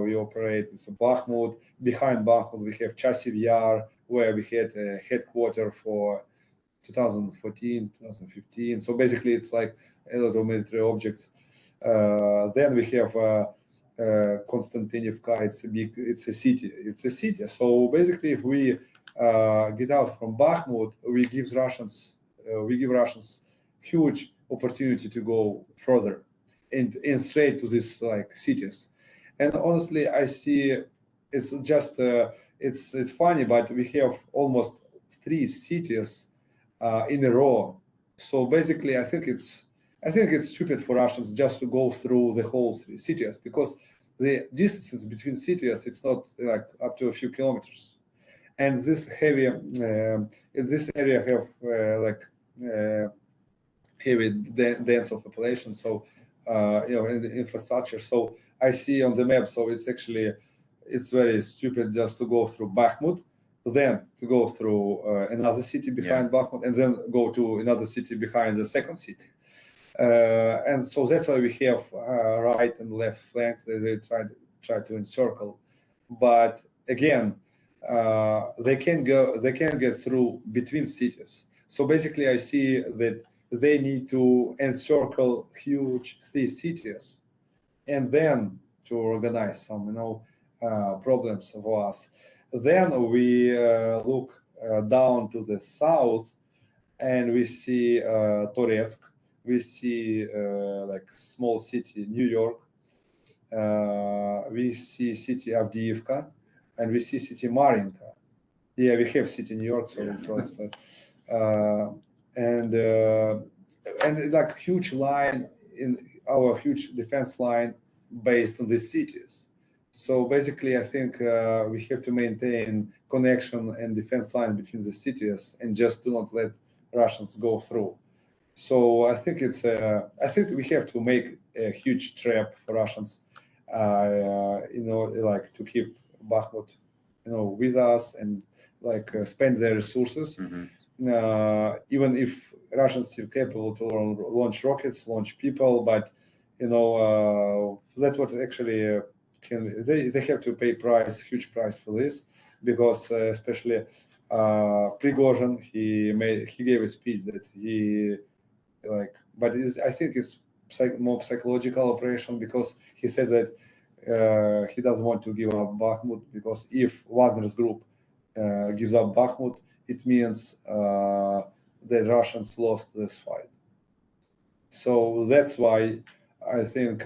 we operate. It's Bakhmut. Behind Bakhmut, we have Chasiv Yar, where we had a headquarters for 2014, 2015. So basically, it's like a lot of military objects. Then we have Konstantinivka. It's a city. So basically, if we get out from Bakhmut, we give Russians huge opportunity to go further and straight to these like cities. And honestly, I see it's just it's funny, but we have almost 3 cities in a row. So basically, I think it's stupid for Russians just to go through the whole 3 cities, because the distances between cities, it's not like up to a few kilometers. And this heavy in this area have heavy dense of population, so in the infrastructure. So I see on the map, so it's very stupid just to go through Bakhmut, then to go through another city behind Bakhmut, and then go to another city behind the second city. And so that's why we have right and left flanks that they try to encircle. But again, they can get through between cities. So basically, I see that they need to encircle huge 3 cities, and then to organize some problems for us. Then we look down to the south, and we see Toretsk. We see like small city New York. We see city Avdiivka, and we see city Marinka. Yeah, we have city New York, so it's and like huge line in our huge defense line based on these cities. So basically, I think we have to maintain connection and defense line between the cities, and just do not let Russians go through. So I think I think we have to make a huge trap for Russians, like to keep Bakhmut, with us, and like spend their resources. Even if Russians still capable to launch rockets, launch people, but that's what actually they have to pay huge price for this, because especially Prigozhin, he gave a speech that but I think it's more psychological operation, because he said that he doesn't want to give up Bakhmut, because if Wagner's group gives up Bakhmut, it means the Russians lost this fight. So that's why I think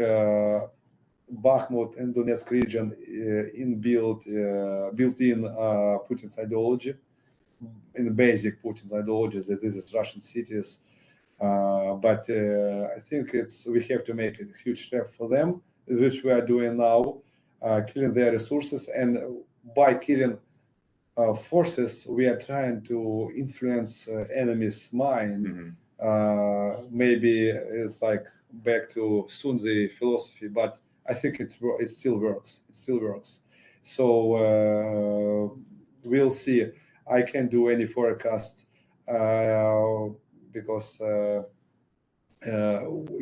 Bakhmut and Donetsk region built in Putin's ideology, in the basic Putin's ideology, that this is Russian cities. But I think we have to make a huge step for them, which we are doing now, killing their resources, and by killing forces, we are trying to influence enemy's mind. Maybe it's like back to Sunzi philosophy, but I think it still works. It still works. So we'll see. I can't do any forecast because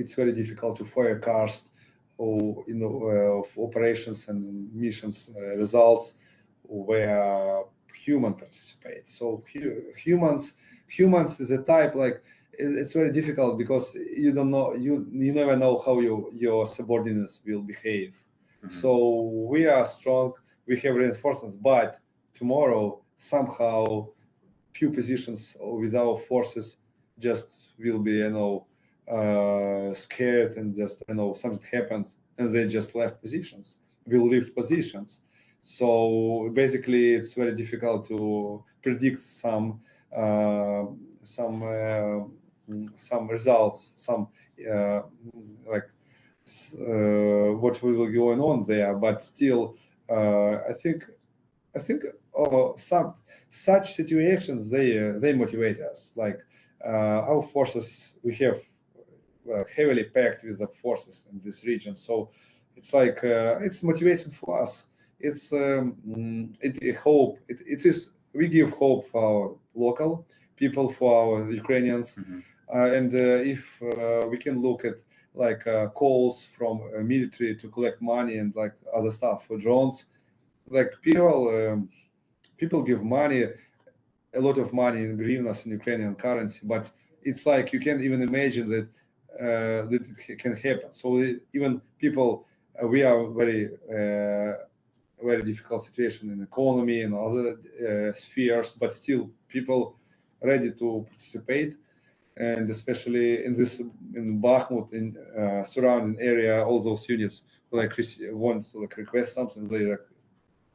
it's very difficult to forecast or of operations and missions results where human participate. So humans is a type like it's very difficult because you don't know you never know how your subordinates will behave. So we are strong, we have reinforcements, but tomorrow somehow few positions with our forces just will be scared and just something happens and they just left positions, will leave positions. So basically it's very difficult to predict some results, what will be going on there, but still I think some such situations they motivate us. Like our forces, we have heavily packed with the forces in this region, so it's like it's motivation for us. It's hope. It is we give hope for our local people, for our Ukrainians, and if we can look at like calls from military to collect money and like other stuff for drones, like people give money, a lot of money in hryvnias in Ukrainian currency, but it's like you can't even imagine that that it can happen. So even people, we are very difficult situation in economy and other spheres, but still people ready to participate, and especially in Bakhmut, in surrounding area, all those units want to request something, they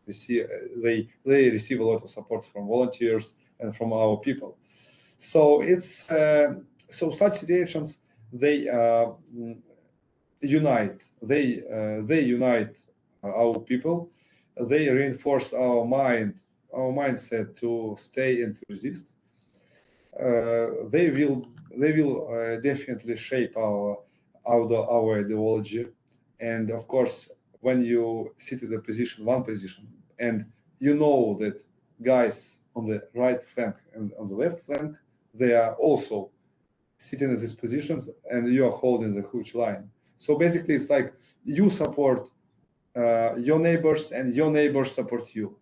receive a lot of support from volunteers and from our people. So it's so such situations they unite our people. They reinforce our mindset to stay and to resist. They will definitely shape our ideology. And of course, when you sit in one position, and you know that guys on the right flank and on the left flank, they are also sitting in these positions, and you are holding the huge line. So basically, it's like you support your neighbors, and your neighbors support you.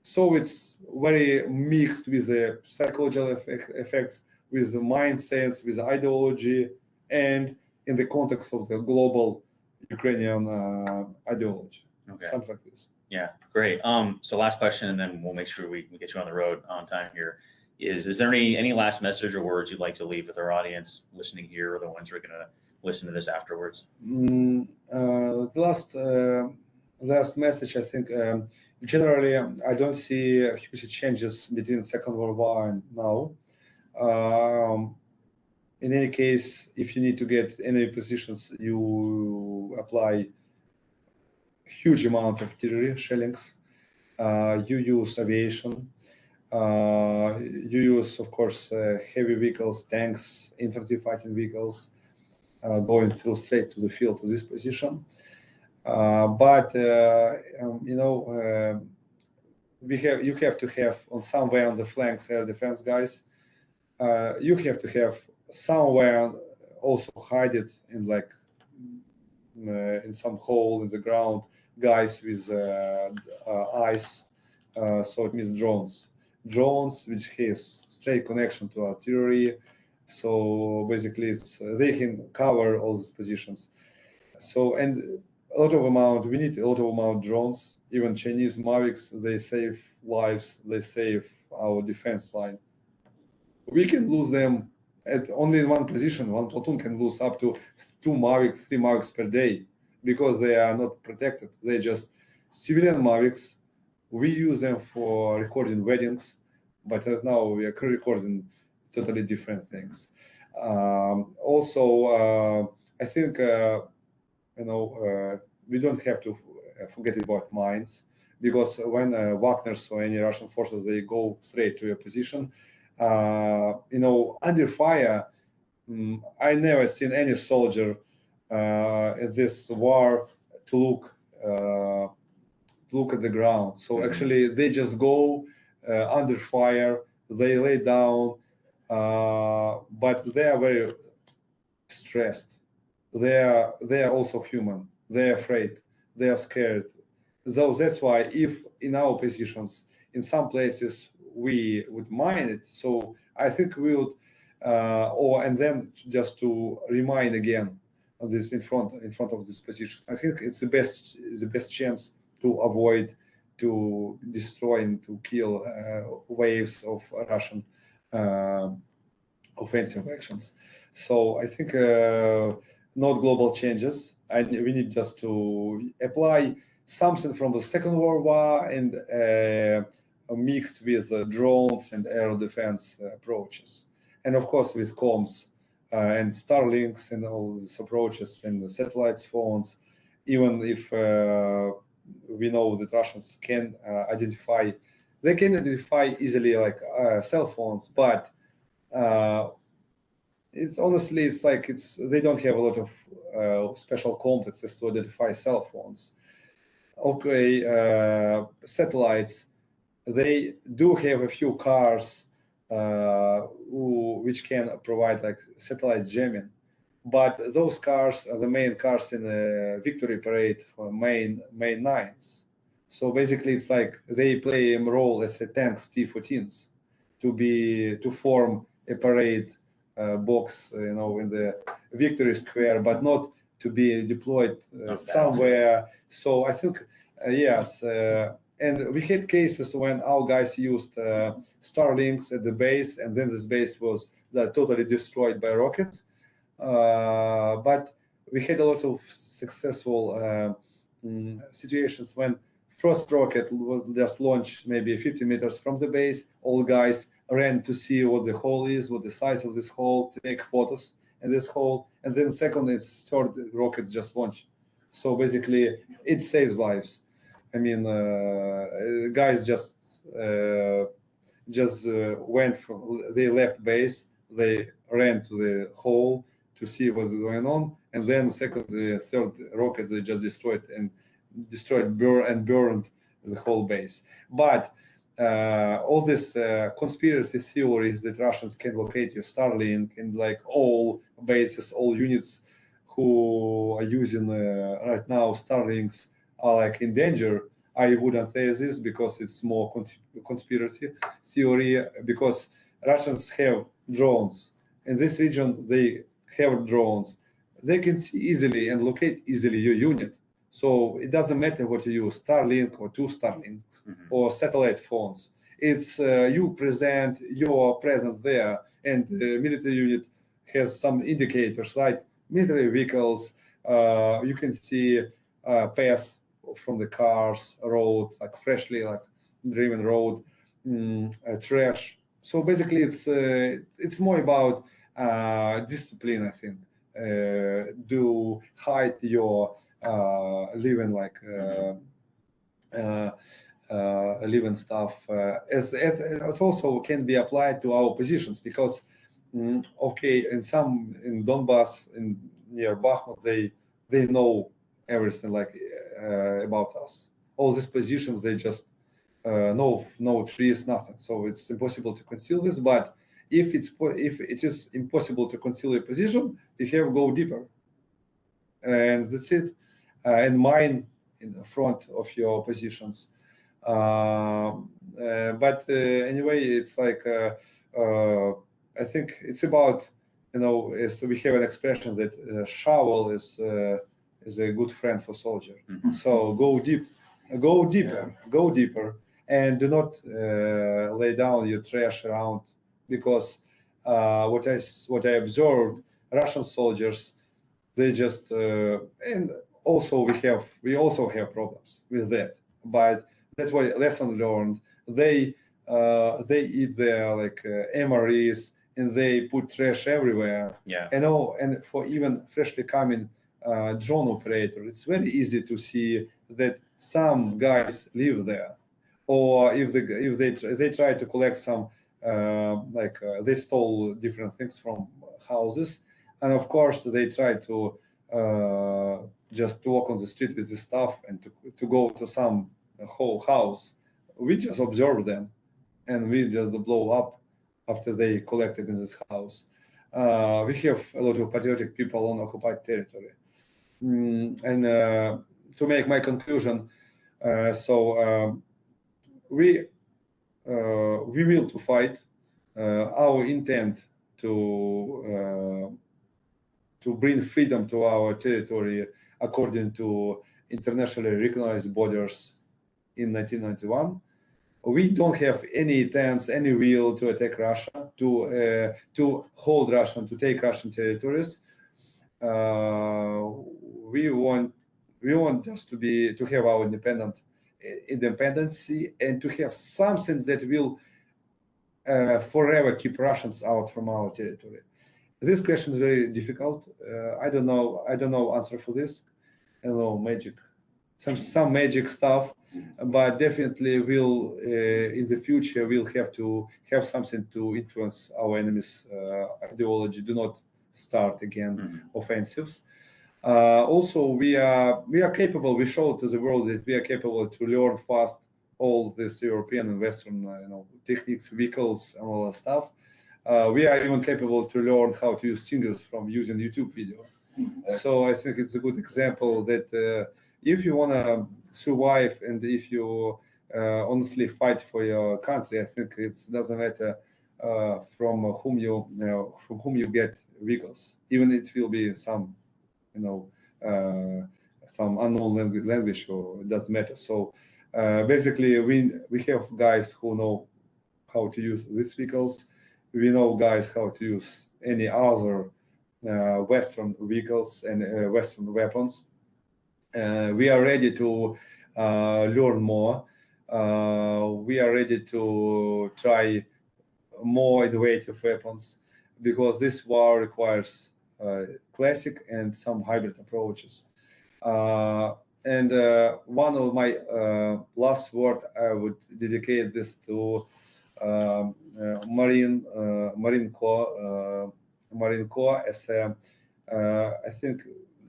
So it's very mixed with the psychological effects, with the mindsets, with the ideology, and in the context of the global Ukrainian ideology. Okay. Something like this. Yeah, great. So last question, and then we'll make sure we get you on the road on time here. Is there any last message or words you'd like to leave with our audience listening here, or the ones who are going to listen to this afterwards? The last message, I think, generally, I don't see huge changes between Second World War and now. In any case, if you need to get any positions, you apply huge amount of artillery shellings. You use aviation. You use, of course, heavy vehicles, tanks, infantry fighting vehicles, going through straight to the field to this position. But you have to have on somewhere on the flanks air defense guys. You have to have somewhere also hide it in in some hole in the ground, guys with eyes. So it means drones, which has straight connection to artillery. So basically, they can cover all these positions. So and we need a lot of amount of drones. Even Chinese Mavics, they save lives. They save our defense line. We can lose them at only in one position. One platoon can lose up to 3 Mavics per day because they are not protected. They're just civilian Mavics. We use them for recording weddings, but right now we are recording totally different things. Also, I think we don't have to forget about mines, because when Wagner's or any Russian forces, they go straight to your position, under fire. I never seen any soldier in this war to look at the ground. So actually, they just go under fire. They lay down. but they are very stressed. They are also human. They're afraid. They are scared. So that's why, if in our positions, in some places we would mind it, so I think we would, and then just to remind again on this in front of these positions. I think it's the best chance to avoid, to destroy and to kill waves of Russian offensive actions. So I think not global changes. We need just to apply something from the Second World War and mixed with drones and air defense approaches, and of course with comms and Starlinks and all these approaches and the satellites, phones. Even if we know that Russians can identify easily like cell phones, but it's honestly, it's like they don't have a lot of special complexes to identify cell phones. Okay, satellites, they do have a few cars which can provide like satellite jamming, but those cars are the main cars in the victory parade for main nines. So basically, it's like they play a role as a tanks T-14s to form a parade box, in the victory square, but not to be deployed somewhere. So I think yes, and we had cases when our guys used Starlinks at the base, and then this base was totally destroyed by rockets. But we had a lot of successful situations when first rocket was just launched maybe 50 meters from the base. All guys ran to see what the hole is, what the size of this hole, to take photos in this hole, and then second and third rockets just launched. So basically, it saves lives. I mean, guys just went from, they left base, they ran to the hole to see what's going on, and then second, third rockets they just burned the whole base. But all these conspiracy theories that Russians can locate your Starlink and like all bases, all units who are using right now Starlinks are like in danger. I wouldn't say this because it's more conspiracy theory, because Russians have drones. In this region, they have drones. They can see easily and locate easily your unit. So it doesn't matter what you use, Starlink or two Starlinks or satellite phones. It's you present your presence there, and the military unit has some indicators like military vehicles. You can see path from the cars, road, like freshly like driven road, trash. So basically, it's more about discipline, I think. Do hide your living like living stuff. As also can be applied to our positions, because okay, in Donbass, near Bakhmut, they know everything like about us. All these positions, they just no trees, nothing. So it's impossible to conceal this. But if it is impossible to conceal a position, you have to go deeper, and that's it. And mine in front of your positions. But anyway, it's like I think it's about, so we have an expression that shovel is a good friend for soldier. So go deeper, and do not lay down your trash around, because what I observed, Russian soldiers, they just and also we also have problems with that, but that's why lesson learned. They eat their like MREs, and they put trash everywhere. Yeah. And for even freshly coming drone operator, it's very easy to see that some guys live there, or if they try to collect some they stole different things from houses, and of course they try to just walk on the street with the stuff and to go to some whole house. We just observe them, and we just blow up after they collected in this house. We have a lot of patriotic people on occupied territory. And to make my conclusion, we will to fight. Our intent to bring freedom to our territory according to internationally recognized borders in 1991. We don't have any intents, any will to attack Russia, to hold Russian, to take Russian territories. We want just to have our independency and to have something that will forever keep Russians out from our territory. This question is very difficult. I don't know answer for this. I don't know magic, some magic stuff, but definitely will in the future we'll have to have something to influence our enemies' ideology. Do not start again offensives. Also, we are capable. We show to the world that we are capable to learn fast all this European and Western techniques, vehicles, and all that stuff. We are even capable to learn how to use stingers from using YouTube video. So I think it's a good example that if you want to survive and if you honestly fight for your country, I think it doesn't matter from whom you get vehicles, even it will be some some unknown language, or it doesn't matter. So basically, we have guys who know how to use these vehicles. We know guys how to use any other Western vehicles and Western weapons. We are ready to learn more. We are ready to try more innovative weapons because this war requires classic and some hybrid approaches. And one of my last word, I would dedicate this to Marine Corps as a, I think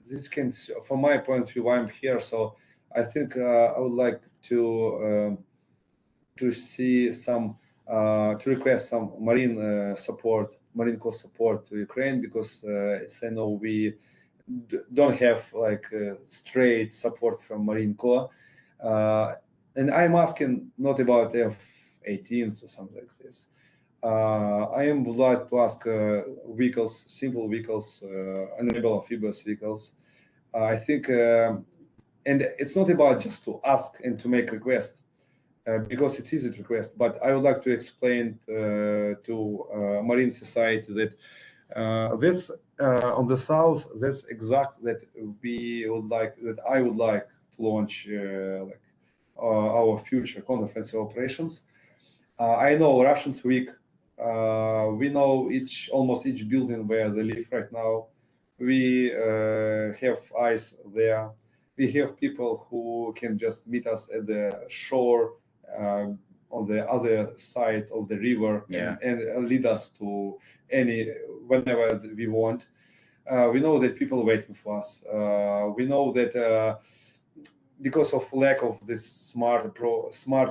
this can, from my point of view, I'm here, so I think I would like to see some, to request some Marine Corps support to Ukraine, because as I know we don't have like straight support from Marine Corps, and I'm asking not about F-18s or something like this. I would like to ask vehicles, simple vehicles, unable amphibious vehicles. I think, and it's not about just to ask and to make requests, because it's easy to request, but I would like to explain to Marine Society that that's on the south, that's exact that we would like, that I would like to launch like our future counteroffensive operations. I know Russians weak. We know almost each building where they live right now. We have eyes there. We have people who can just meet us at the shore on the other side of the river, and lead us to whenever we want. We know that people are waiting for us. We know that because of lack of this smart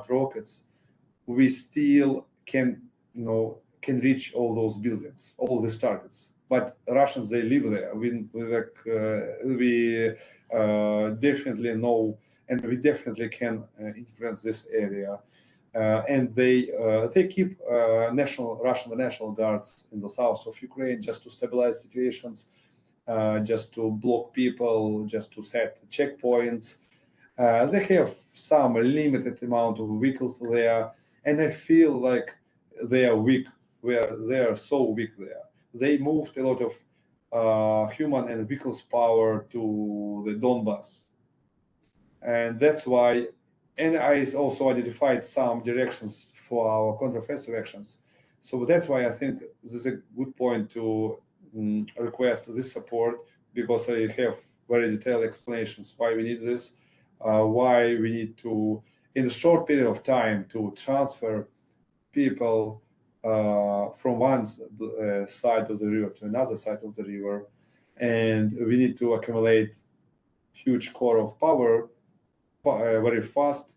rockets, we still can reach all those buildings, all these targets. But Russians, they live there. We definitely know, and we definitely can influence this area. And they keep Russian National Guards in the south of Ukraine just to stabilize situations, just to block people, just to set checkpoints. They have some limited amount of vehicles there, and I feel like they are weak. They are so weak there. They moved a lot of human and vehicles power to the Donbass, and that's why. And I also identified some directions for our counteroffensive actions. So that's why I think this is a good point to request this support, because I have very detailed explanations why we need this, why we need to, in a short period of time, to transfer people from one side of the river to another side of the river, and we need to accumulate huge core of power very fast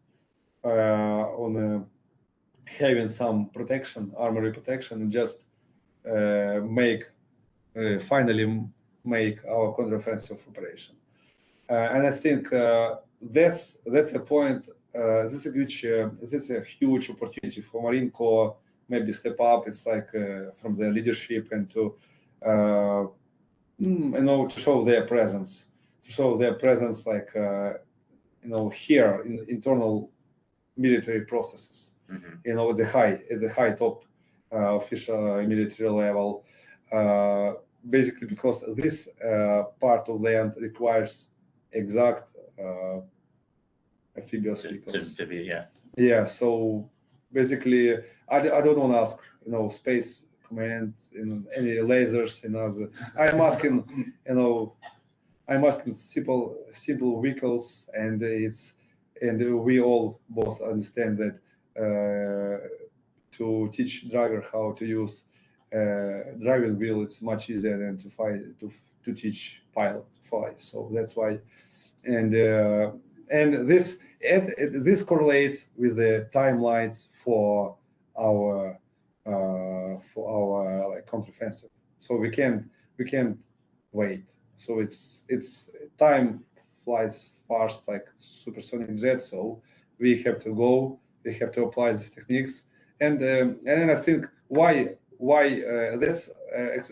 on having some protection, armory protection, and just finally make our counteroffensive operation. And I think that's a point. That's a huge opportunity for Marine Corps. Maybe step up. It's like from the leadership and to to show their presence, like here in internal military processes. Mm-hmm. At the high top official military level, basically because this part of land requires exact amphibious vehicles. Yeah. Yeah. So basically, I don't want to ask space command any lasers. I'm asking I'm asking simple vehicles, and we all both understand that to teach driver how to use driving wheel, it's much easier than to teach pilot to fly. So that's why, and this correlates with the timelines for our like counteroffensive. So we can't wait. So it's time flies fast like supersonic jet. So we have to go. We have to apply these techniques, and then I think why this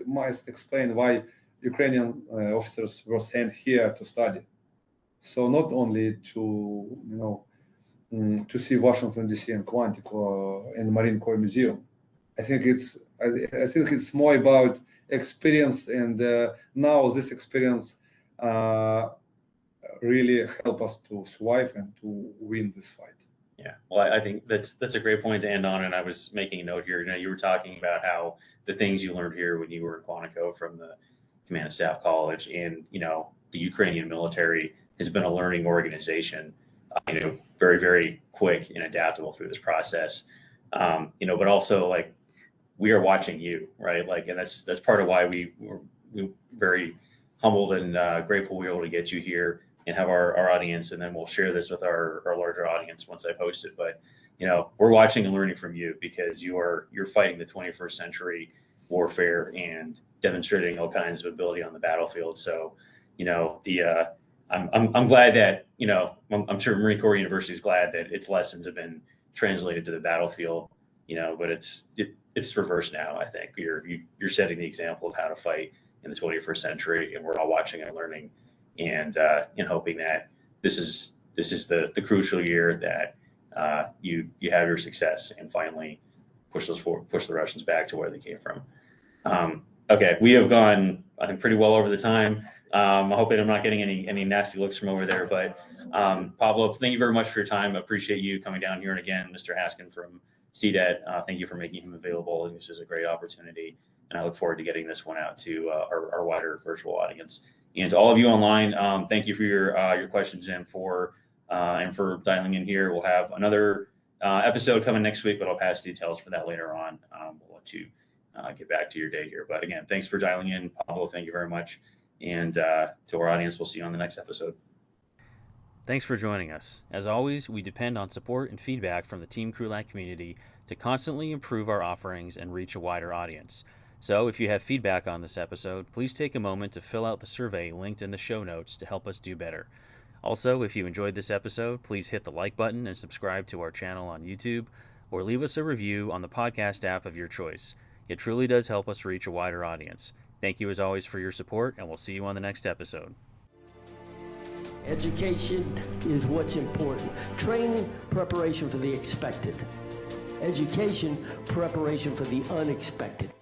must explain why Ukrainian officers were sent here to study. So not only to see Washington D.C. and Quantico and Marine Corps Museum. I think it's more about experience, and now this experience really help us to survive and to win this fight. Yeah, well, I think that's a great point to end on. And I was making a note here. You were talking about how the things you learned here when you were in Quantico from the Command and Staff College, and the Ukrainian military has been a learning organization. Very, very quick and adaptable through this process. But also like we are watching you, right? Like, and that's part of why we're very humbled and grateful we were able to get you here and have our audience, and then we'll share this with our larger audience once I post it. But we're watching and learning from you, because you're fighting the 21st century warfare and demonstrating all kinds of ability on the battlefield. So I'm glad that I'm sure Marine Corps University is glad that its lessons have been translated to the battlefield. But it's reversed now. I think you're setting the example of how to fight in the 21st century, and we're all watching and learning, and hoping that this is the crucial year that you have your success and finally push the Russians back to where they came from. Okay, we have gone, I think, pretty well over the time. I'm hoping I'm not getting any nasty looks from over there. But Pavlo, thank you very much for your time. I appreciate you coming down here. And again, Mr. Haskin from CDET, thank you for making him available. I think this is a great opportunity, and I look forward to getting this one out to our wider virtual audience. And to all of you online, thank you for your questions and for dialing in here. We'll have another episode coming next week, but I'll pass details for that later on. We'll let you get back to your day here. But again, thanks for dialing in, Pavlo. Thank you very much. And to our audience, we'll see you on the next episode. Thanks for joining us. As always, we depend on support and feedback from the Team Krulak community to constantly improve our offerings and reach a wider audience. So if you have feedback on this episode, please take a moment to fill out the survey linked in the show notes to help us do better. Also, if you enjoyed this episode, please hit the like button and subscribe to our channel on YouTube, or leave us a review on the podcast app of your choice. It truly does help us reach a wider audience. Thank you as always for your support, and we'll see you on the next episode. Education is what's important. Training, preparation for the expected. Education, preparation for the unexpected.